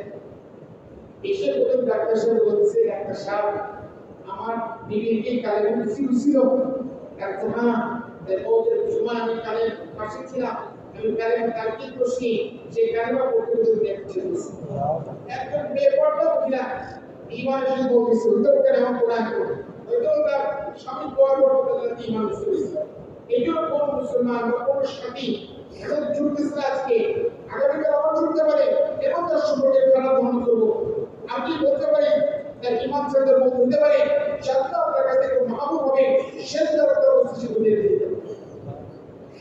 B: এসে বলেন ডাক্তার সাহেব বলছে ডাক্তার সাহেব আমার বিবির কি কালে ছিল ডাক্তার হ্যাঁ ওদের সময় আমি কালের পাশে ছিলাম আমি কালেমা তারকিব করছি যে কালেমা পড়তে পড়তে দেখছি একজন বেপরদা মহিলা ঈমানের সাথে বলতেছে তো কালেমা কোরআন পড়ে হয়তো তার স্বামী দোয়া করতে ঈমান করেছে এইজন্য কোন মুসলমান বা কোন সাথী এখন জুড়তেছে আজকে আগামীকাল আবার জুড়তে পারে এবং তার সম্পর্কে খারাপ ধারণা করবো আপনি বলতে পারেন তার ঈমান সাথে বলতে পারে সাথে আপনার কাছে মাহবুব হবে সে দ্বারা তার অস্তিত্ব বলিয়ে দিতে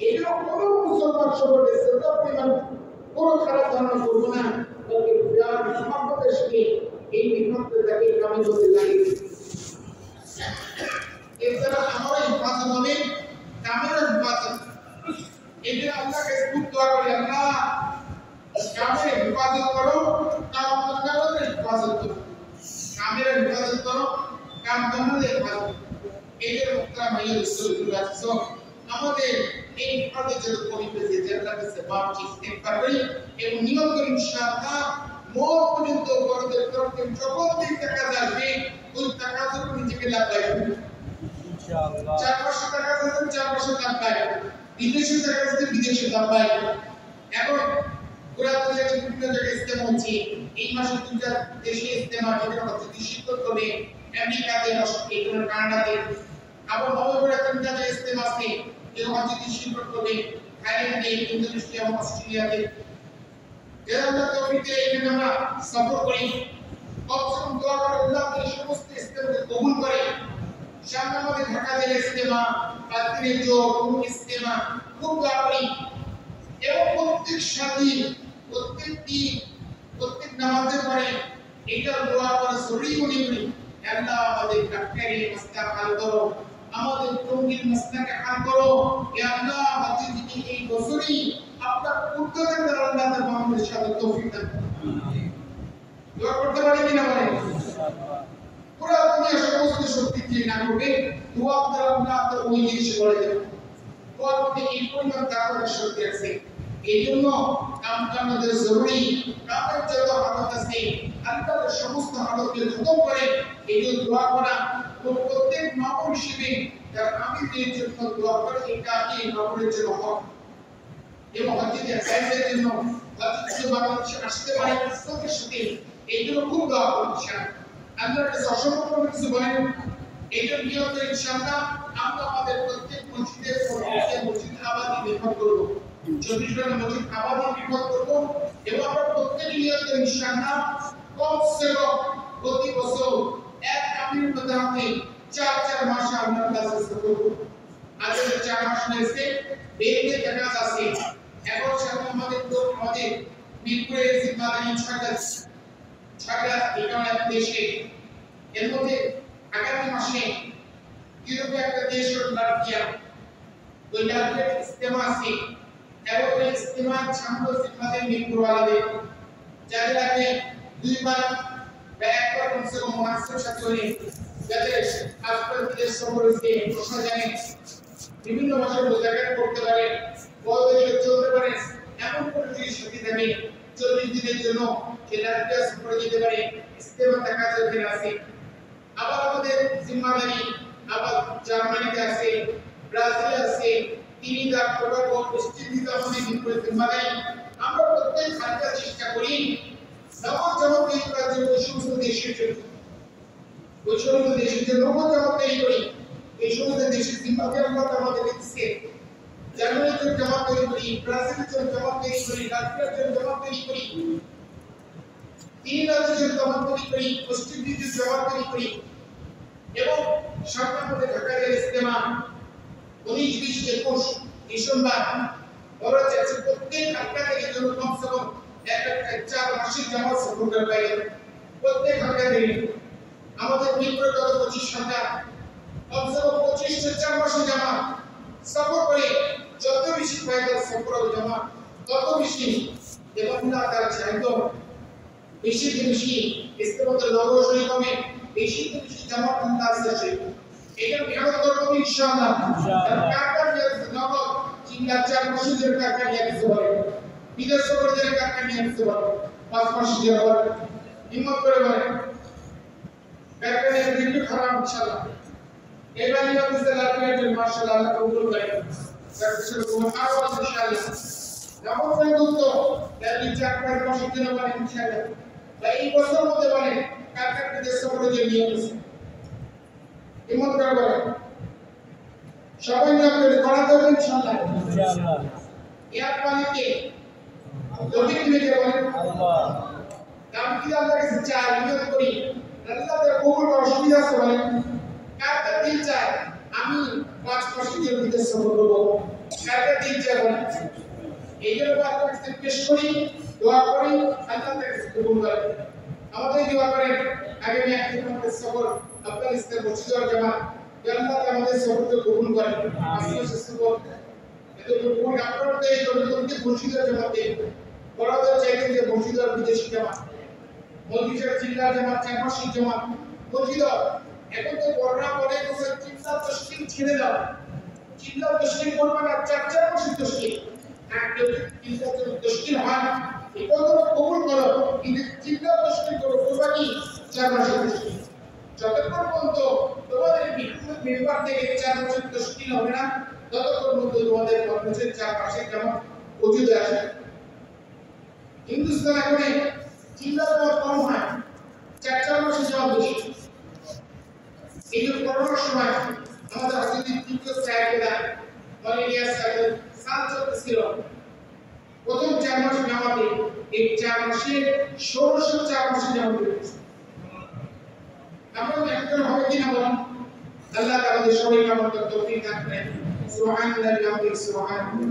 B: এগুলো কোনো মুসলমান সম্পর্কে শ্রদ্ধা পরিমাণ কোনো খারাপ ধারণা করবো না বলকে প্রিয়ার মহব্বতের সাথে এই বিভক্ততাকে আমি বলতে লাগে এছাড়া আমার হিফাজত হবে কামের হিফাজত এদের আল্লাহকে খুব দোয়া করি আল্লাহ কামের হিফাজত করো কাম বন্দাদের হিফাজত করো কামের হিফাজত করো কাম বন্দাদের হিফাজত এদের মুক্তা মাইয়া রসুল আমাদের এই বিপদে যত পরিবেশে যেটা কাছে বাপজি ইস্তেগফার করি এবং নিয়ত করি ইনশাআল্লাহ মত পর্যন্ত বড়দের তরফে যখন দিক টাকা আসবে ওই টাকা থেকে নিজেকে লাভ পাইবে ইনশাআল্লাহ 400 টাকা থেকে 400 লাভ পাইবে বিদেশি টাকা থেকে বিদেশি লাভ পাইবে এখন পুরা দুনিয়ার বিভিন্ন জায়গায় ইস্তেমা হচ্ছে এই মাসে দুটা দেশে ইস্তেমা যেটা হচ্ছে নিষিদ্ধ করে আমেরিকাতে অস্ট্রেলিয়া কানাডাতে আবার নভেম্বরে তিনটা যে ইস্তেমা আছে এরকম যদি শিল্প করবে থাইল্যান্ডে ইন্দোনেশিয়া অস্ট্রেলিয়াতে এরা আমরা তৌফিকে এখানে আমরা সফর করি কবসম দোয়া করে আল্লাহ এই সমস্ত ইস্তেমাকে কবুল করে সামনে আমাদের ঢাকা জেলা ইস্তেমা কালকিনের জোর ইস্তেমা খুব দোয়া করি এবং প্রত্যেক সাথী প্রত্যেক নামাজের পরে এটা দোয়া করে সরি মনে করি আল্লাহ আমাদের কাফেরি মাস্তা হাল করো আমাদের টঙ্গির মাসনাকে হাল করো ইয়া আল্লাহ আমাদের দিকে এই বছরই আপনার উদ্যোগের দ্বারা আল্লাহ তাআলা আমাদের সাথে তৌফিক দান আমিন দোয়া করতে পারি কিনা বলেন ইনশাআল্লাহ পুরো দুনিয়া সমস্ত শক্তি দিয়ে না করবে দোয়া দ্বারা আল্লাহ তাআলা ওই জিনিস করে দেবে দোয়ার মধ্যে এই পরিমাণ দাওয়াতের শক্তি আছে এই জন্য আমাদের জরুরি কামের যত হালত আছে আল্লাহর সমস্ত হালতকে খতম করে এই জন্য দোয়া করা এবং প্রত্যেক মামুন হিসেবে যারা আমিরদের জন্য দোয়া করে এটা কি মামুনের জন্য হক এবং হজ্জের সাইজের জন্য হজ্জের বাংলাদেশে আসতে পারে সাথে সাথে এই জন্য খুব দোয়া করছেন আল্লাহর কাছে অসংখ্য কিছু বলেন এই জন্য নিয়ত ইনশাআল্লাহ আমরা আমাদের প্রত্যেক মসজিদের মসজিদ আবাদি নির্মাণ করব 24 ঘন্টা মসজিদ আবাদি নির্মাণ করব এবং আমরা প্রত্যেক নিয়ত ইনশাআল্লাহ কমসে কম প্রতি বছর এক আমির মধ্যে 4 মাস আমরা ক্লাস করব আগে 4 মাস হয়েছে বেরিয়ে দেখা যাচ্ছে এখন সামনে আমাদের মিরপুরের জিম্মাদারি ছয়টা এখানে দেশে এর মধ্যে আগামী মাসে ইউরোপে একটা দেশ হল লাটভিয়া ওই লাটভিয়ার ইস্তেমা আছে এবং ওই ইস্তেমা ছাত্র জিম্মাদারি মিরপুরওয়ালাদের যাদের আগে 2 বার বা 1 বার কমসে কম মাসের সাথে হয়ে যাদের আজকাল বিদেশ সফর হয়েছে প্রশ্ন জানে বিভিন্ন ভাষায় বোঝাকার করতে পারে বড়দের চলতে পারে এমন কোনো জিনিস সাথে থাকে 40 দিনের জন্য সে লাটভিয়া সফরে যেতে পারে ইস্তেমা দেখা যাবে আছে আবার আমাদের জিম্মাদারি আবার জার্মানিতে আছে ব্রাজিল আছে তিনিদার টোবাগো ওয়েস্ট আমাদের বিপুল জিম্মাদারি আমরা প্রত্যেক হালকা চেষ্টা করি নগদ জবাবদিহি করার জন্য ওই সমস্ত দেশের জন্য নগদ জবাবদিহি করি এই সমস্ত দেশের জিম্মাদারি আমরা আমাদের দিচ্ছে জার্মানির জন্য জবাবদিহি করি ব্রাজিলের জন্য জবাবদিহি করি রাশিয়ার জন্য জবাবদিহি করি তিনিদারের জন্য জবাবদিহি করি ওয়েস্ট ইন্ডিজের জবাবদিহি করি এবং সরকার মধ্যে ঢাকা জেলা ইস্তেমা 19, 20, 21 ডিসেম্বর বড় চাচ্ছে প্রত্যেক হালকাদের জন্য কমসে কম একটা 4 মাসের জামাত সফর করবে প্রত্যেক হালকাদের আমাদের মিরপুরে কত 25 হালকা কমসে কম 25 4 মাসের জামাত সফর করে যত বেশি ফায়দা সফর হবে জামাত তত বেশি এবং আল্লাহ তাআলা চাইতো বেশি বেশি ইস্তেমাতে লগো সই হবে বেশি বেশি জামাত আল্লাহ আছে এটা মেহনত করব ইনশাআল্লাহ কাকার নগদ 3 মাসের জন্য কাকা নিয়ে আসতে পারে বিদেশ সফরের জন্য কাকা নিয়ে আসতে পারে 5 মাস দিয়ে হবে হিম্মত করে বলে কাকা নিয়ে দিন খারাপ ইনশাআল্লাহ এবারে নিয়ত লাগানোর জন্য মাশাআল্লাহ আল্লাহ কবুল করে তারপরে তোমার আরো ইনশাআল্লাহ যেমন পর্যন্ত তাহলে 4 মাসের জন্য বলে ইনশাআল্লাহ তাই এই বছর মধ্যে বলে কাকার বিদেশ সফরের জন্য নিয়ে আসে হিম্মত করে বলে সবাই নিয়ত করে করা যাবে ইনশাআল্লাহ ইয়াদ পানিতে যদি তুমি বলেন আল্লাহ নাম কি আল্লাহ কাছে চাই নিয়ত করি আল্লাহ তার কবুল করার সুবিধা আছে বলেন কার দিল চায় আমি 5 মাসের জন্য বিদেশ সফর করব কার দিল চায় বলেন এই জন্য আল্লাহর কাছে পেশ করি দোয়া করি আল্লাহ তার কাছে কবুল করে আমাদের দোয়া করেন আগামী এক দিনের সফর আফগানিস্তান মসজিদ আর জামাত আল্লাহ আমাদের সফরকে কবুল করেন আসলে সফর এত কবুল আপনাদের এই জনগণকে মসজিদ আর জামাতে বড়দের চাইতেন যে মসজিদ আর বিদেশি জামাত মসজিদের জিল্লা জামাত চারপাশি জামাত মসজিদ এখন তো বড়রা বলে তোমরা চিন্তা তশকিল ছেড়ে দাও চিন্তা তশকিল করবে না 4 মাসের তশকিল আর কেউ চিন্তা তশকিল হয় এই কথা কবুল করো কিন্তু চিন্তা তশকিল করো কোরবানি 4 মাসের তশকিল যতক্ষণ পর্যন্ত তোমাদের মেম্বার থেকে 4 মাসের তশকিল হবে না ততক্ষণ পর্যন্ত তোমাদের কর্মসূচির 4 মাসের যেমন ওজুদ আসে হিন্দুস্তান এখন চিন্তা কম হয় 4 মাসের যাওয়া বেশি এই যে করোনার সময় আমাদের হাসপাতালে তৃতীয় স্ট্রাইকেরা ম্যালেরিয়া স্ট্রাইক ছিল প্রথম 4 মাস নামাতে এই 4 মাসে 1604 মাসে যাওয়া হয়েছে আমরা একজন হবে কিনা বলুন আল্লাহ আমাদের সবাইকে আমাদের তৌফিক দান করেন সুবহানাল্লাহি ওয়া বিহামদিহি সুবহানাল্লাহ